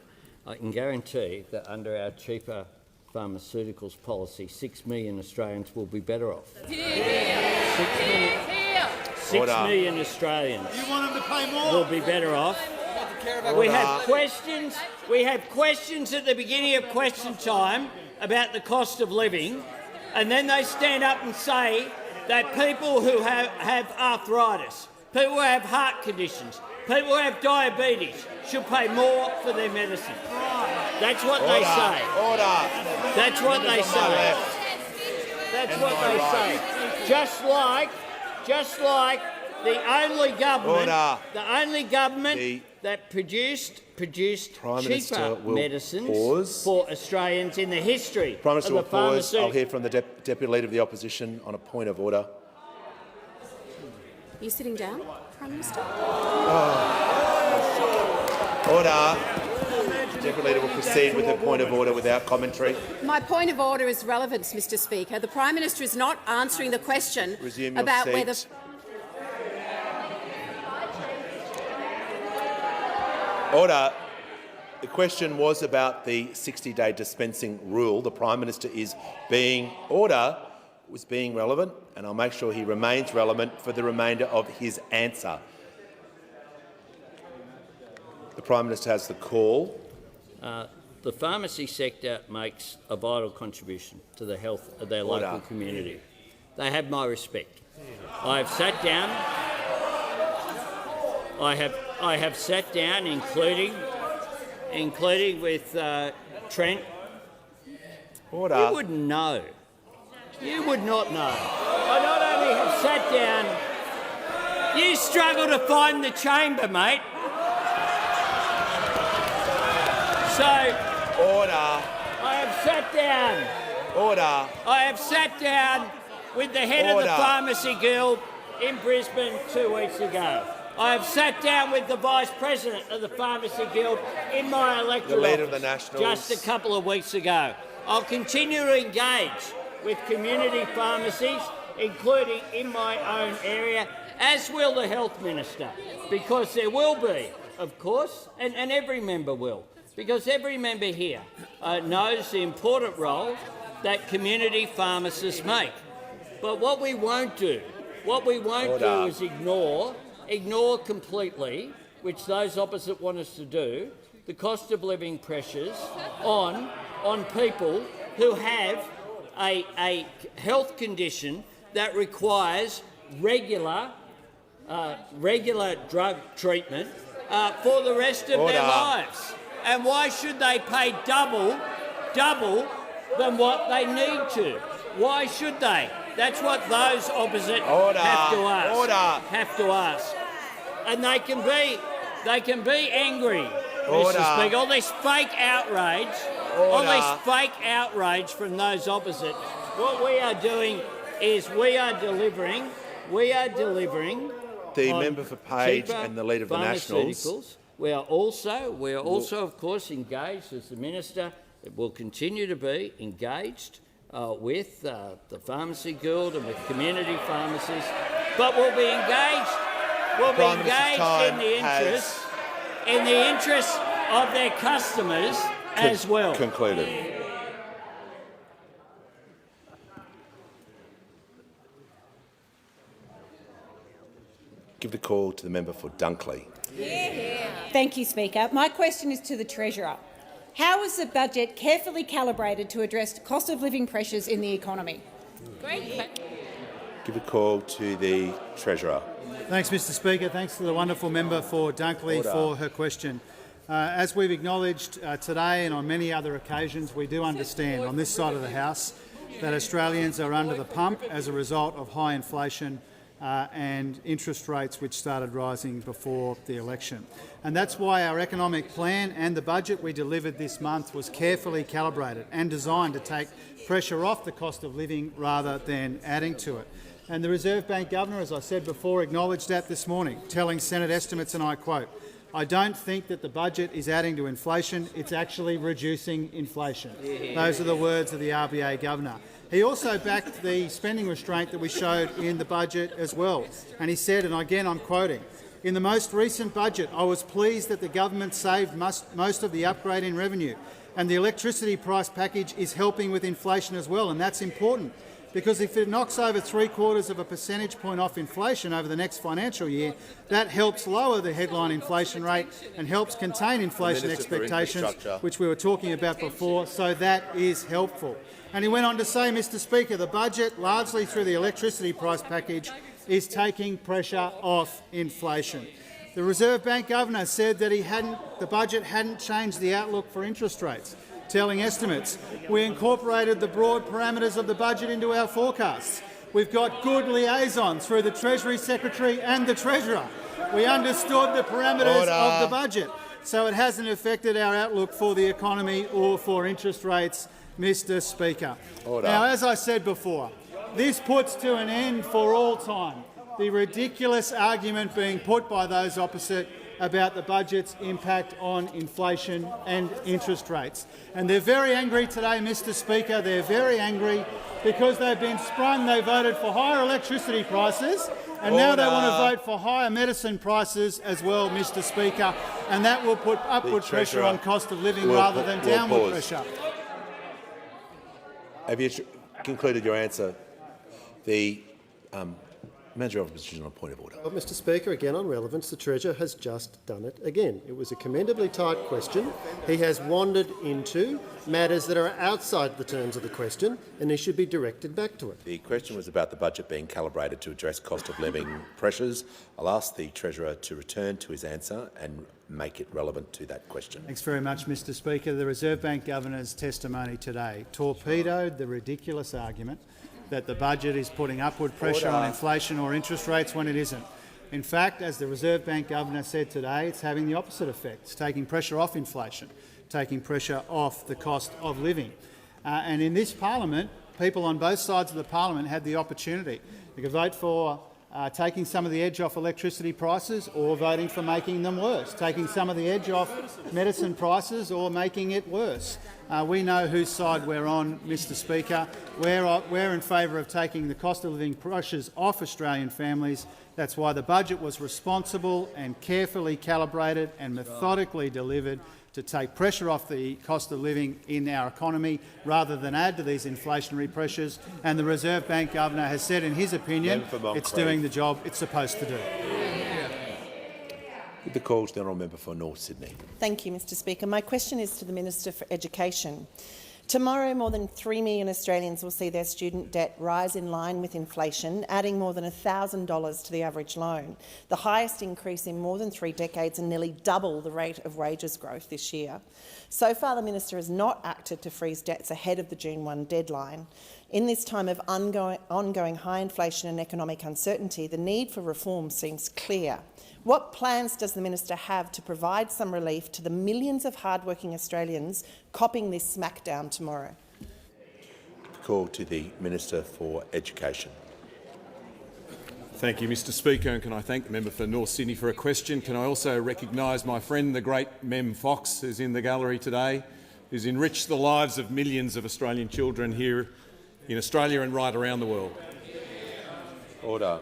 I can guarantee that under our cheaper pharmaceuticals policy, 6 million Australians will be better off. 6 million Australians will be better off. We have questions. We have questions at the beginning of question time about the cost of living, and then they stand up and say that people who have arthritis, people who have heart conditions, people who have diabetes should pay more for their medicine. That's what they say. That's what they say. That's what they say. Just like the only government that produced cheaper medicines for Australians in the history Prime Minister will of the pause. pharmaceutical. I'll hear from the Deputy Leader of the Opposition on a point of order. Are you sitting down, Prime Minister? Order. The Deputy Leader will proceed with a point of order without commentary. My point of order is relevance, Mr Speaker. The Prime Minister is not answering the question Resume your about seat. whether... Order. The question was about the 60-day dispensing rule. The Prime Minister was being relevant, and I'll make sure he remains relevant for the remainder of his answer. The Prime Minister has the call. The pharmacy sector makes a vital contribution to the health of their local community. They have my respect. I have sat down. I have sat down, including with Trent. Order. You wouldn't know. You would not know. I not only have sat down. You struggle to find the chamber, mate. So. Order. I have sat down. Order. I have sat down with the head of the Pharmacy Guild in Brisbane 2 weeks ago. I have sat down with the Vice President of the Pharmacy Guild in my electoral The Leader office of the Nationals. just a couple of weeks ago. I'll continue to engage with community pharmacies, including in my own area, as will the Health Minister, because there will be, of course, and every member will, because every member here knows the important role that community pharmacists make. But what we won't do is ignore completely, which those opposite want us to do, the cost of living pressures on people who have a health condition that requires regular drug treatment for the rest of their lives. And why should they pay double than what they need to? Why should they? That's what those opposite have to ask. And they can be angry, Mr. Speaker. All this fake outrage from those opposite. What we are doing is we are delivering the member for Page and the Leader of the Nationals. We are also, of course, engaged as the Minister. It will continue to be engaged with the Pharmacy Guild and with community pharmacies, but we'll be engaged. We'll be engaged in the interest of their customers as well. Concluded. Give the call to the member for Dunkley. Thank you, Speaker. My question is to the Treasurer. How is the budget carefully calibrated to address cost of living pressures in the economy? Give a call to the Treasurer. Thanks, Mr Speaker. Thanks to the wonderful member for Dunkley for her question. As we've acknowledged today and on many other occasions, we do understand on this side of the House that Australians are under the pump as a result of high inflation and interest rates which started rising before the election. And that's why our economic plan and the budget we delivered this month was carefully calibrated and designed to take pressure off the cost of living rather than adding to it. And the Reserve Bank Governor, as I said before, acknowledged that this morning, telling Senate estimates, and I quote, I don't think that the budget is adding to inflation. It's actually reducing inflation. Those are the words of the RBA Governor. He also backed the spending restraint that we showed in the budget as well. And he said, and again I'm quoting, "In the most recent budget, I was pleased that the government saved most of the upgrade in revenue, and the electricity price package is helping with inflation as well." And that's important, because if it knocks over 3/4 of a percentage point off inflation over the next financial year, that helps lower the headline inflation rate and helps contain inflation expectations, which we were talking about before, so that is helpful. And he went on to say, Mr Speaker, the budget, largely through the electricity price package, is taking pressure off inflation. The Reserve Bank Governor said that the budget hadn't changed the outlook for interest rates, telling estimates. We incorporated the broad parameters of the budget into our forecasts. We've got good liaison through the Treasury Secretary and the Treasurer. We understood the parameters of the budget, so it hasn't affected our outlook for the economy or for interest rates, Mr Speaker. Now, as I said before, this puts to an end for all time the ridiculous argument being put by those opposite about the budget's impact on inflation and interest rates. And they're very angry today, Mr Speaker. They're very angry because they've been sprung. They voted for higher electricity prices, and now they want to vote for higher medicine prices as well, Mr Speaker, and that will put upward pressure on cost of living rather than downward pressure. Have you concluded your answer? The Manager of Opposition on point of order. Well, Mr Speaker, again on relevance, the Treasurer has just done it again. It was a commendably tight question. He has wandered into matters that are outside the terms of the question, and he should be directed back to it. The question was about the budget being calibrated to address cost of living pressures. I'll ask the Treasurer to return to his answer and make it relevant to that question. Thanks very much, Mr Speaker. The Reserve Bank Governor's testimony today torpedoed the ridiculous argument that the budget is putting upward pressure on inflation or interest rates when it isn't. In fact, as the Reserve Bank Governor said today, it's having the opposite effect. It's taking pressure off inflation, taking pressure off the cost of living. And in this parliament, people on both sides of the parliament had the opportunity. They could vote for taking some of the edge off electricity prices or voting for making them worse, taking some of the edge off medicine prices or making it worse. We know whose side we're on, Mr Speaker. We're in favour of taking the cost of living pressures off Australian families. That's why the budget was responsible and carefully calibrated and methodically delivered to take pressure off the cost of living in our economy rather than add to these inflationary pressures. And the Reserve Bank Governor has said in his opinion it's doing the job it's supposed to do. With the call to the honourable member for North Sydney. Thank you, Mr Speaker. My question is to the Minister for Education. Tomorrow, more than 3 million Australians will see their student debt rise in line with inflation, adding more than $1,000 to the average loan, the highest increase in more than 3 decades and nearly double the rate of wages growth this year. So far, the Minister has not acted to freeze debts ahead of the June 1 deadline. In this time of ongoing high inflation and economic uncertainty, the need for reform seems clear. What plans does the Minister have to provide some relief to the millions of hard-working Australians copping this smackdown tomorrow? Call to the Minister for Education. Thank you, Mr Speaker, and can I thank the member for North Sydney for a question. Can I also recognise my friend, the great Mem Fox, who's in the gallery today, who's enriched the lives of millions of Australian children here in Australia and right around the world. Order.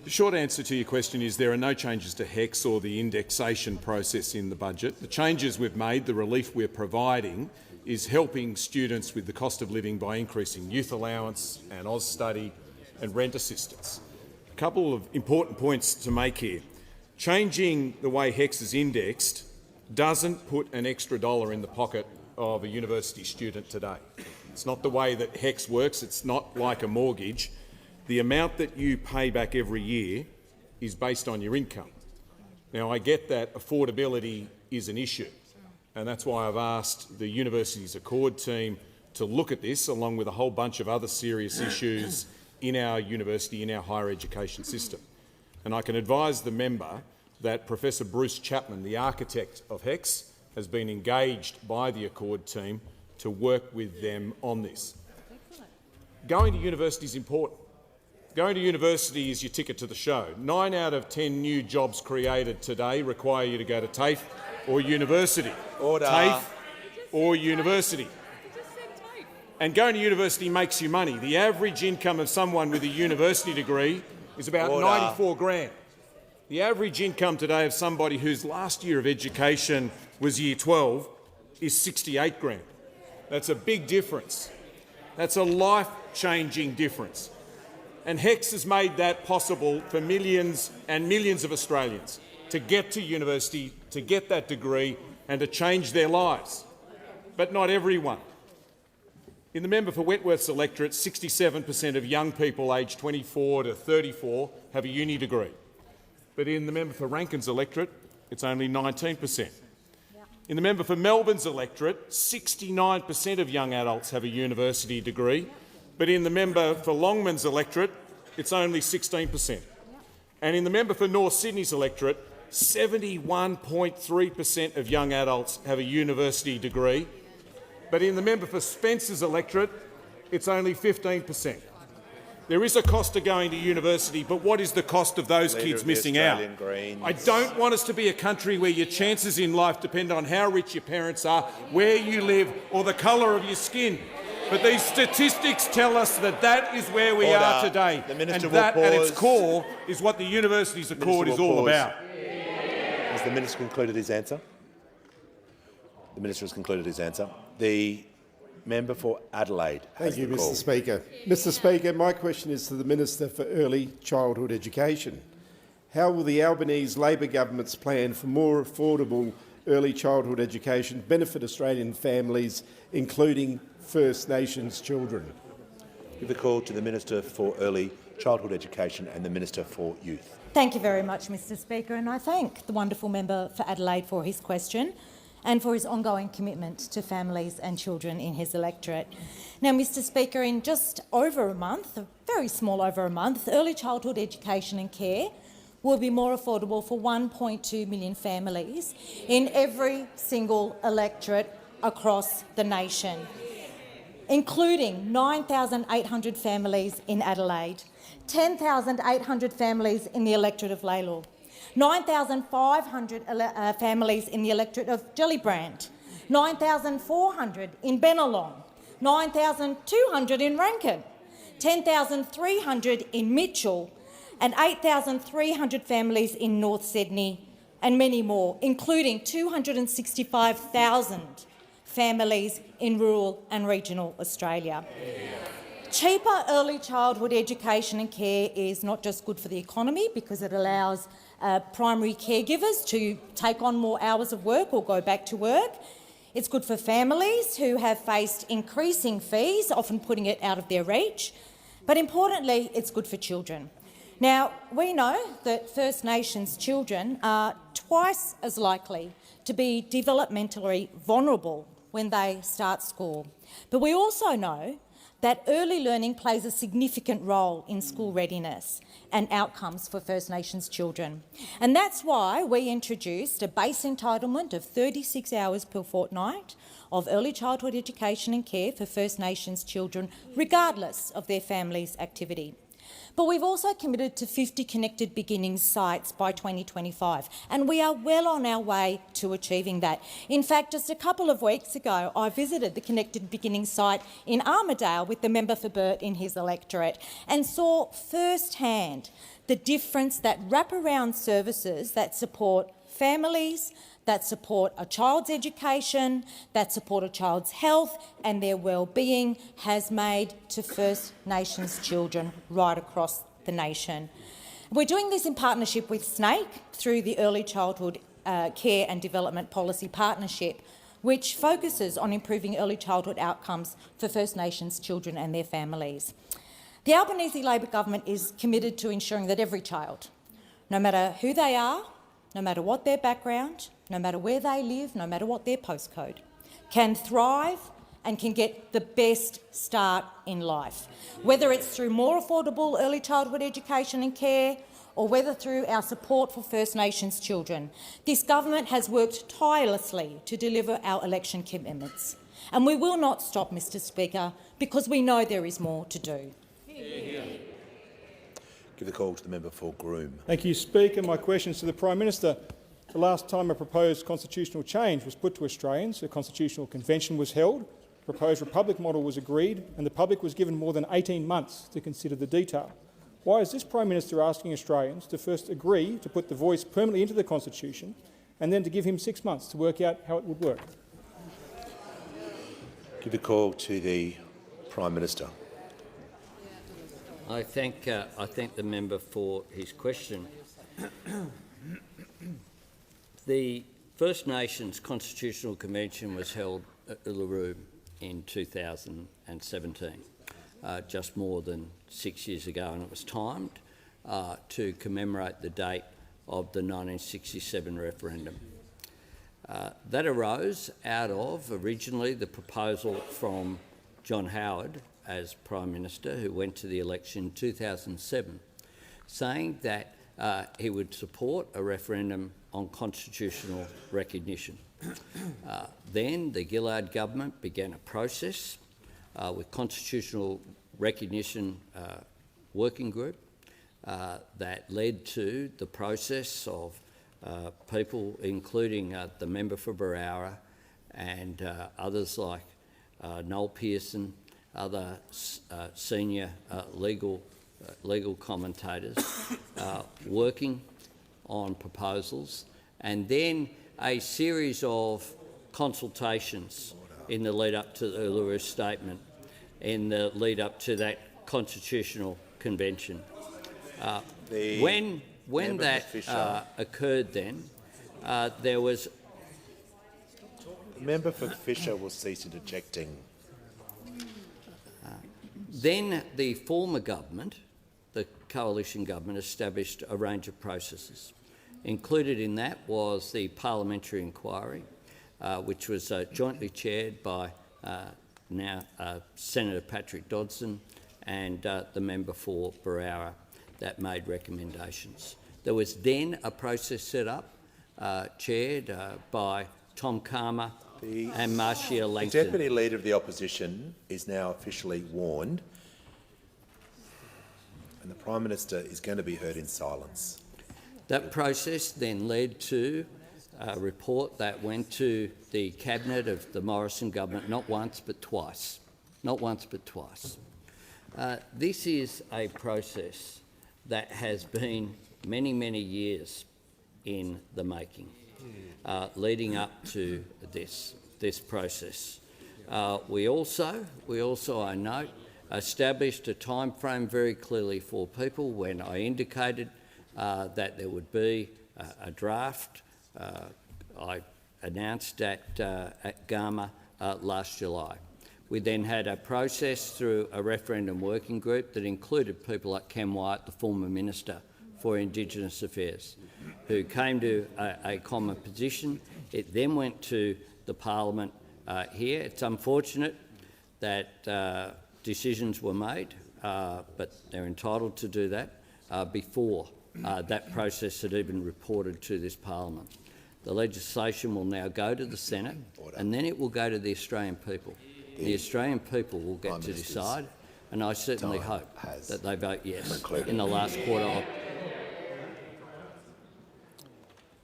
The short answer to your question is there are no changes to HECS or the indexation process in the budget. The changes we've made, the relief we're providing, is helping students with the cost of living by increasing youth allowance and AusStudy and rent assistance. A couple of important points to make here. Changing the way HECS is indexed doesn't put an extra dollar in the pocket of a university student today. It's not the way that HECS works. It's not like a mortgage. The amount that you pay back every year is based on your income. Now, I get that affordability is an issue, and that's why I've asked the Universities Accord team to look at this, along with a whole bunch of other serious issues in our university, in our higher education system. And I can advise the member that Professor Bruce Chapman, the architect of HECS, has been engaged by the Accord team to work with them on this. Going to university is important. Going to university is your ticket to the show. 9 out of 10 new jobs created today require you to go to TAFE or university. Order. TAFE or university. And going to university makes you money. The average income of someone with a university degree is about Order. 94 grand. The average income today of somebody whose last year of education was year 12 is 68 grand. That's a big difference. That's a life-changing difference. And HECS has made that possible for millions and millions of Australians to get to university, to get that degree and to change their lives. But not everyone. In the member for Wentworth's electorate, 67% of young people aged 24 to 34 have a uni degree. But in the member for Rankin's electorate, it's only 19%. In the member for Melbourne's electorate, 69% of young adults have a university degree, but in the member for Longman's electorate, it's only 16%. And in the member for North Sydney's electorate, 71.3% of young adults have a university degree, but in the member for Spencer's electorate, it's only 15%. There is a cost to going to university, but what is the cost of those kids missing out? I don't want us to be a country where your chances in life depend on how rich your parents are, where you live, or the colour of your skin. But these statistics tell us that that is where we are today, and that, at its core, is what the Universities Accord is all about. Has the minister concluded his answer? The minister has concluded his answer. The member for Adelaide has Thank you, the call. Mr Speaker. Mr Speaker, my question is to the Minister for Early Childhood Education. How will the Albanese Labor government's plan for more affordable early childhood education benefit Australian families, including First Nations children? Give the call to the Minister for Early Childhood Education and the Minister for Youth. Thank you very much, Mr Speaker, and I thank the wonderful member for Adelaide for his question and for his ongoing commitment to families and children in his electorate. Now, Mr Speaker, in just over a month, a very small over a month, early childhood education and care will be more affordable for 1.2 million families in every single electorate across the nation, including 9,800 families in Adelaide, 10,800 families in the electorate of Lalor, 9,500 families in the electorate of Gellibrand, 9,400 in Bennelong, 9,200 in Rankin, 10,300 in Mitchell, and 8,300 families in North Sydney, and many more, including 265,000 families in rural and regional Australia. Cheaper early childhood education and care is not just good for the economy because it allows primary caregivers to take on more hours of work or go back to work. It's good for families who have faced increasing fees, often putting it out of their reach. But importantly, it's good for children. Now, we know that First Nations children are twice as likely to be developmentally vulnerable when they start school. But we also know that early learning plays a significant role in school readiness and outcomes for First Nations children. And that's why we introduced a base entitlement of 36 hours per fortnight of early childhood education and care for First Nations children, regardless of their family's activity. But we've also committed to 50 Connected Beginnings sites by 2025, and we are well on our way to achieving that. In fact, just a couple of weeks ago, I visited the Connected Beginnings site in Armidale with the member for Burt in his electorate and saw firsthand the difference that wraparound services that support families, that support a child's education, that support a child's health and their well-being has made to First Nations children right across the nation. We're doing this in partnership with SNAKE through the Early Childhood Care and Development Policy Partnership, which focuses on improving early childhood outcomes for First Nations children and their families. The Albanese Labor government is committed to ensuring that every child, no matter who they are, no matter what their background, no matter where they live, no matter what their postcode, can thrive and can get the best start in life, whether it's through more affordable early childhood education and care or whether through our support for First Nations children. This government has worked tirelessly to deliver our election commitments. And we will not stop, Mr Speaker, because we know there is more to do. Give the call to the member for Groom. Thank you, Speaker. My question is to the Prime Minister. The last time a proposed constitutional change was put to Australians, a constitutional convention was held, a proposed republic model was agreed, and the public was given more than 18 months to consider the detail. Why is this Prime Minister asking Australians to first agree to put the voice permanently into the Constitution and then to give him 6 months to work out how it would work? Give the call to the Prime Minister. I thank the member for his question. The First Nations Constitutional Convention was held at Uluru in 2017, just more than 6 years ago, and it was timed to commemorate the date of the 1967 referendum. That arose out of, originally, the proposal from John Howard as Prime Minister, who went to the election in 2007, saying that he would support a referendum on constitutional recognition. Then the Gillard government began a process with constitutional recognition working group that led to the process of people, including the member for Berowra and others like Noel Pearson, other senior legal commentators working on proposals, and then a series of consultations in the lead-up to the Uluru Statement, in the lead-up to that constitutional convention. When that occurred then, there was... The member for Fisher will cease interjecting. Then the former government, the coalition government, established a range of processes. Included in that was the parliamentary inquiry, which was jointly chaired by now Senator Patrick Dodson and the member for Berowra, that made recommendations. There was then a process set up, chaired by Tom Calma and Marcia Langton. The Deputy Leader of the Opposition is now officially warned, and the Prime Minister is going to be heard in silence. That process then led to a report that went to the Cabinet of the Morrison government not once but twice. Not once but twice. This is a process that has been many, many years in the making, leading up to this process. We also, I note, established a time frame very clearly for people when I indicated that there would be a draft. I announced at Garma last July. We then had a process through a referendum working group that included people like Ken Wyatt, the former Minister for Indigenous Affairs, who came to a common position. It then went to the Parliament here. It's unfortunate that decisions were made, but they're entitled to do that before that process had even reported to this Parliament. The legislation will now go to the Senate and then it will go to the Australian people. The Australian people will get to decide, and I certainly hope that they vote yes in the last quarter of...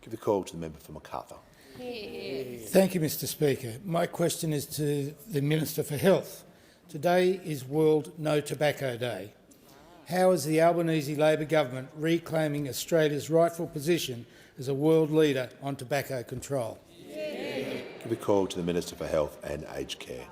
Give the call to the member for Macarthur. Thank you, Mr Speaker. My question is to the Minister for Health. Today is World No Tobacco Day. How is the Albanese Labor government reclaiming Australia's rightful position as a world leader on tobacco control? Give the call to the Minister for Health and Aged Care.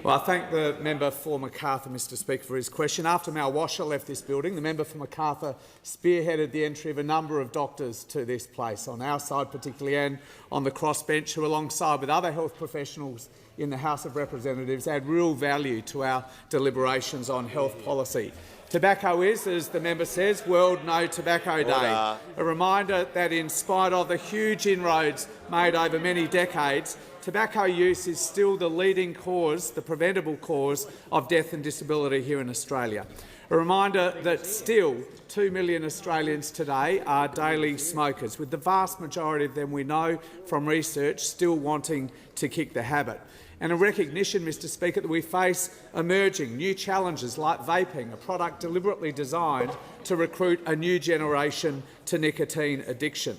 Well, I thank the member for Macarthur, Mr Speaker, for his question. After Mal Washer left this building, the member for Macarthur spearheaded the entry of a number of doctors to this place, on our side particularly and on the crossbench, who alongside with other health professionals in the House of Representatives add real value to our deliberations on health policy. Tobacco is, as the member says, World No Tobacco Day. A reminder that in spite of the huge inroads made over many decades, tobacco use is still the leading cause, the preventable cause of death and disability here in Australia. A reminder that still 2 million Australians today are daily smokers, with the vast majority of them, we know from research, still wanting to kick the habit. And a recognition, Mr Speaker, that we face emerging new challenges like vaping, a product deliberately designed to recruit a new generation to nicotine addiction.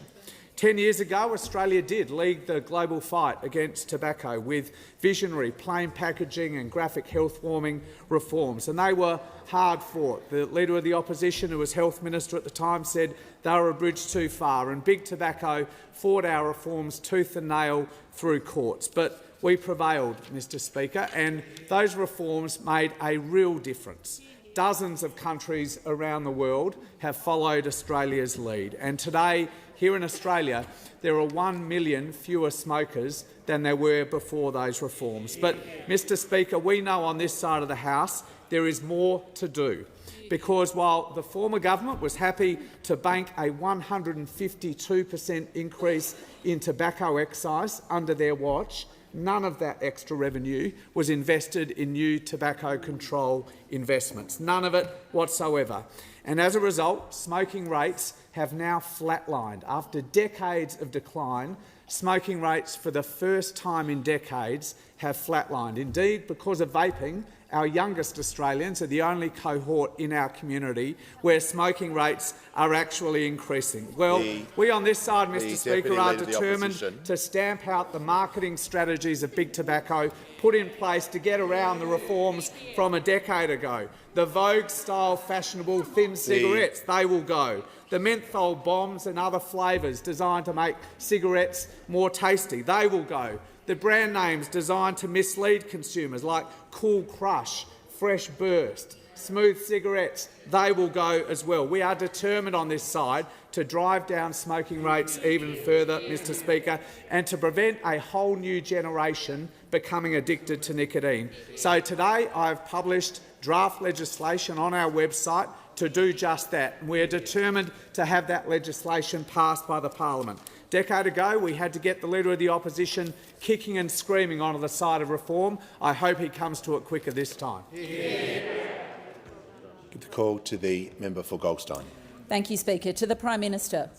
10 years ago, Australia did lead the global fight against tobacco with visionary plain packaging and graphic health warning reforms, and they were hard fought. The Leader of the Opposition, who was Health Minister at the time, said they were a bridge too far, and Big Tobacco fought our reforms tooth and nail through courts. But we prevailed, Mr Speaker, and those reforms made a real difference. Dozens of countries around the world have followed Australia's lead, and today, here in Australia, there are 1 million fewer smokers than there were before those reforms. But, Mr Speaker, we know on this side of the House there is more to do, because while the former government was happy to bank a 152% increase in tobacco excise under their watch, none of that extra revenue was invested in new tobacco control investments, none of it whatsoever. And as a result, smoking rates have now flatlined. After decades of decline, smoking rates for the first time in decades have flatlined. Indeed, because of vaping, our youngest Australians are the only cohort in our community where smoking rates are actually increasing. Well, we on this side, Mr Speaker, are determined to stamp out the marketing strategies of Big Tobacco put in place to get around the reforms from a decade ago. The Vogue-style fashionable thin cigarettes, they will go. The menthol bombs and other flavours designed to make cigarettes more tasty, they will go. The brand names designed to mislead consumers like Cool Crush, Fresh Burst, Smooth cigarettes, they will go as well. We are determined on this side to drive down smoking rates even further, Mr Speaker, and to prevent a whole new generation becoming addicted to nicotine. So today I've published draft legislation on our website to do just that. And we are determined to have that legislation passed by the parliament. A decade ago, we had to get the Leader of the Opposition kicking and screaming onto the side of reform. I hope he comes to it quicker this time. Give the call to the member for Goldstein. Thank you, Speaker. To the Prime Minister.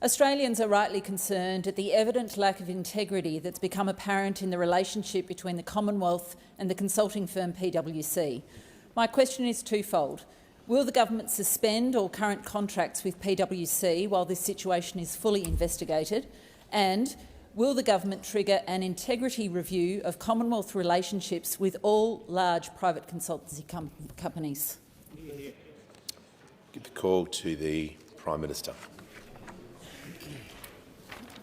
Australians are rightly concerned at the evident lack of integrity that's become apparent in the relationship between the Commonwealth and the consulting firm PwC. My question is twofold. Will the government suspend all current contracts with PwC while this situation is fully investigated? And will the government trigger an integrity review of Commonwealth relationships with all large private consultancy companies? Give the call to the Prime Minister.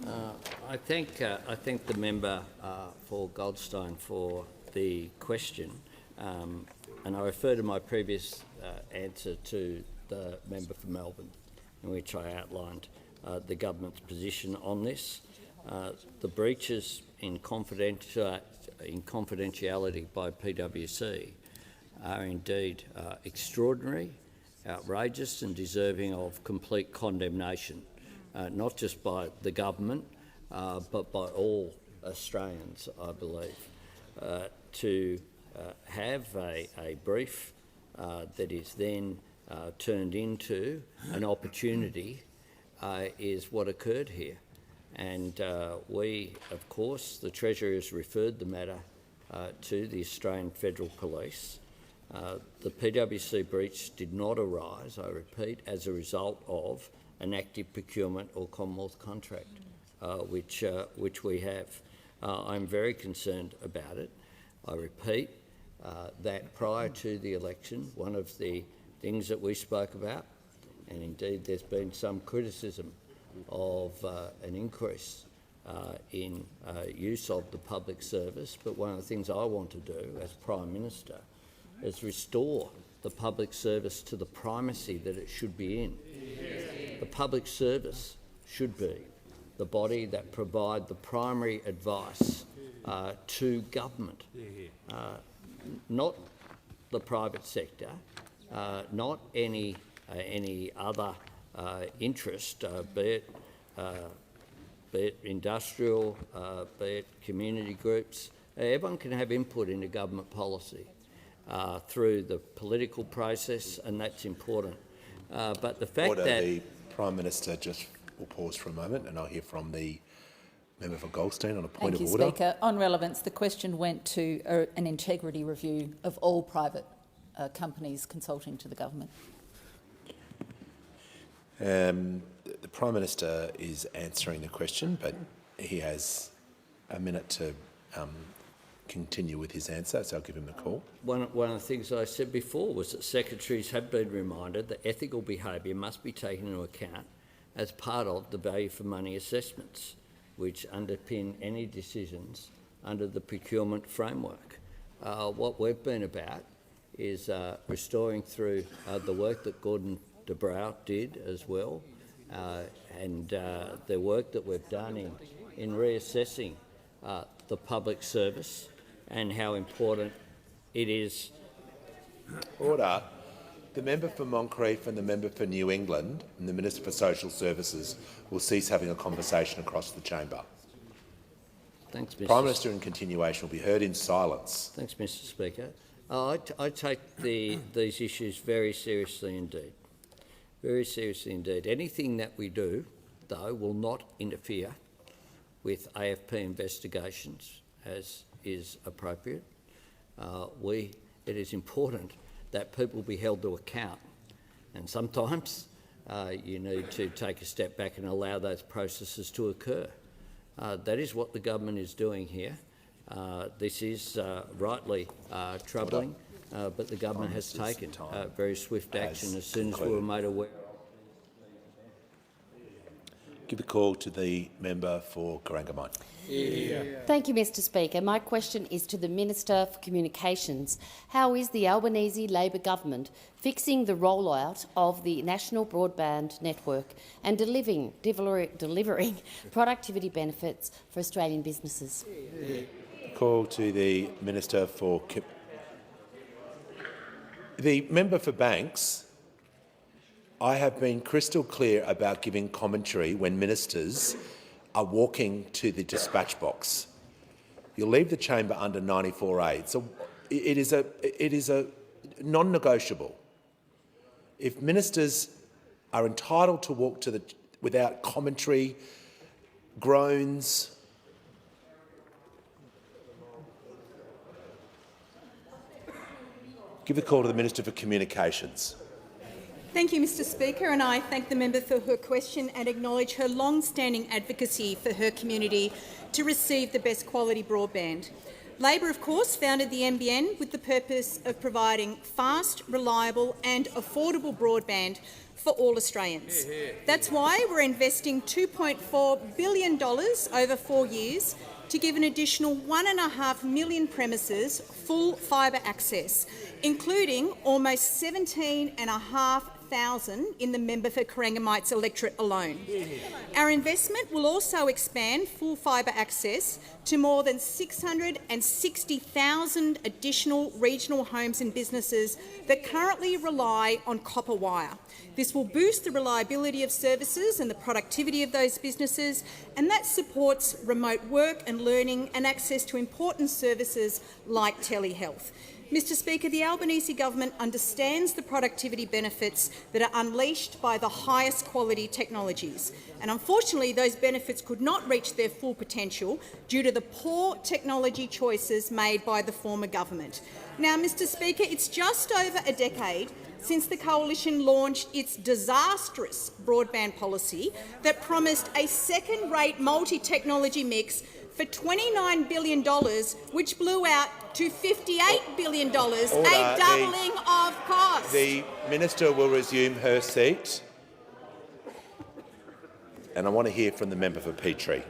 I thank the member for Goldstein for the question, and I refer to my previous answer to the member for Melbourne, in which I outlined the government's position on this. The breaches in confidentiality by PwC are indeed extraordinary, outrageous and deserving of complete condemnation, not just by the government but by all Australians, I believe. To have a brief that is then turned into an opportunity is what occurred here. And we, of course, the Treasury has referred the matter to the Australian Federal Police. The PwC breach did not arise, I repeat, as a result of an active procurement or Commonwealth contract, which we have. I'm very concerned about it. I repeat that prior to the election, one of the things that we spoke about, and indeed there's been some criticism of an increase in use of the public service, but one of the things I want to do as Prime Minister is restore the public service to the primacy that it should be in. The public service should be the body that provides the primary advice to government, not the private sector, not any other interest, be it industrial, be it community groups. Everyone can have input into government policy. through the political process, and that's important. But the fact Order. that The Prime Minister just will pause for a moment, and I'll hear from the member for Goldstein on a point Thank you, of order. Speaker. On relevance, the question went to an integrity review of all private companies consulting to the government. The Prime Minister is answering the question, but he has a minute to continue with his answer, so I'll give him the call. one of the things I said before was that secretaries have been reminded that ethical behaviour must be taken into account as part of the value for money assessments, which underpin any decisions under the procurement framework. What we've been about is restoring through the work that Gordon de Brouw did as well, and the work that we've done in reassessing the public service and how important it is. Order. The member for Moncrieff and the member for New England and the Minister for Social Services will cease having a conversation across the chamber. Thanks, Mr. Prime Minister in continuation will be heard in silence. Thanks, Mr. Speaker. I take these issues very seriously indeed. Very seriously indeed. Anything that we do, though, will not interfere with AFP investigations, as is appropriate. It is important that people be held to account, and sometimes you need to take a step back and allow those processes to occur. That is what the government is doing here. This is rightly troubling, but the government has taken very swift action as soon as we were made aware. Give the call to the member for Corangamite. Thank you, Mr. Speaker. My question is to the Minister for Communications. How is the Albanese Labor government fixing the rollout of the National Broadband Network and delivering productivity benefits for Australian businesses? Call to the Minister for... The member for Banks. I have been crystal clear about giving commentary when ministers are walking to the dispatch box. You'll leave the chamber under 94A. So it is a non-negotiable. If ministers are entitled to walk to the without commentary, groans, give the call to the Minister for Communications. Thank you, Mr. Speaker, and I thank the member for her question and acknowledge her long-standing advocacy for her community to receive the best quality broadband. Labor, of course, founded the NBN with the purpose of providing fast, reliable and affordable broadband for all Australians. That's why we're investing $2.4 billion over 4 years to give an additional 1.5 million premises full fibre access, including almost 17,500 in the member for Corangamite's electorate alone. Our investment will also expand full fibre access to more than 660,000 additional regional homes and businesses that currently rely on copper wire. This will boost the reliability of services and the productivity of those businesses, and that supports remote work and learning and access to important services like telehealth. Mr. Speaker, the Albanese government understands the productivity benefits that are unleashed by the highest quality technologies, and unfortunately those benefits could not reach their full potential due to the poor technology choices made by the former government. Now, Mr. Speaker, it's just over a decade since the Coalition launched its disastrous broadband policy that promised a second-rate multi-technology mix for $29 billion, which blew out to $58 billion, a doubling of cost. The Minister will resume her seat. And I want to hear from the member for Petrie.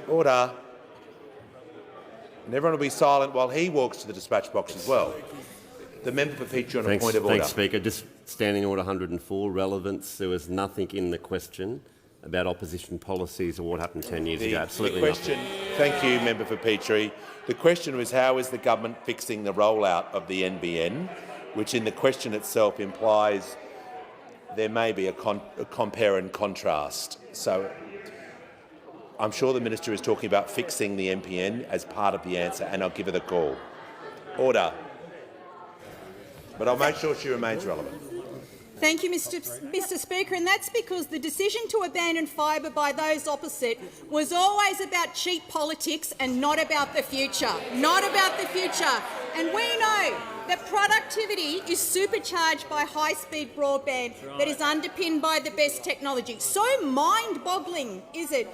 Order. And everyone will be silent while he walks to the dispatch box as well. The member for Petrie on a point of order. Thanks, Speaker. Just Standing Order 104, relevance. There was nothing in the question about opposition policies or what happened 10 years ago. Absolutely nothing. Thank you, member for Petrie. The question was how is the government fixing the rollout of the NBN, which in the question itself implies there may be a compare and contrast. So I'm sure the minister is talking about fixing the NBN as part of the answer, and I'll give her the call. Order. But I'll make sure she remains relevant. Thank you, Mr. Speaker, and that's because the decision to abandon fibre by those opposite was always about cheap politics and not about the future. Not about the future. And we know that productivity is supercharged by high-speed broadband that is underpinned by the best technology. So mind-boggling is it,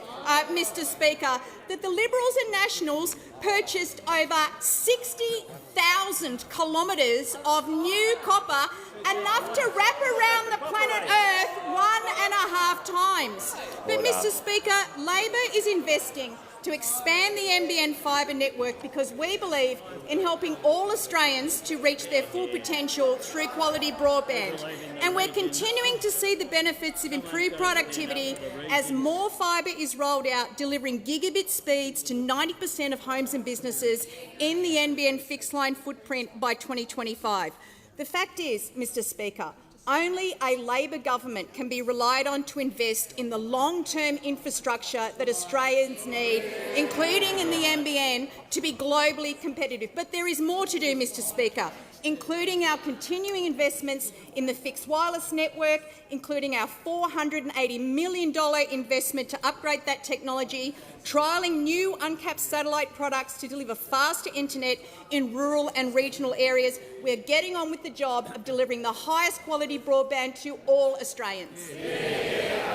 Mr. Speaker, that the Liberals and Nationals purchased over 60,000 kilometres of new copper, enough to wrap around the planet Earth 1.5 times. But, Mr. Speaker, Labor is investing to expand the NBN fibre network because we believe in helping all Australians to reach their full potential through quality broadband. And we're continuing to see the benefits of improved productivity as more fibre is rolled out, delivering gigabit speeds to 90% of homes and businesses in the NBN fixed line footprint by 2025. The fact is, Mr. Speaker, only a Labor government can be relied on to invest in the long-term infrastructure that Australians need, including in the NBN, to be globally competitive. But there is more to do, Mr. Speaker, including our continuing investments in the fixed wireless network, including our $480 million investment to upgrade that technology, trialling new uncapped satellite products to deliver faster internet in rural and regional areas. We're getting on with the job of delivering the highest quality broadband to all Australians.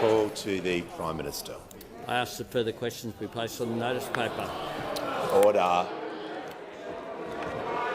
Call to the Prime Minister. I ask that further questions be placed on the notice paper. Order.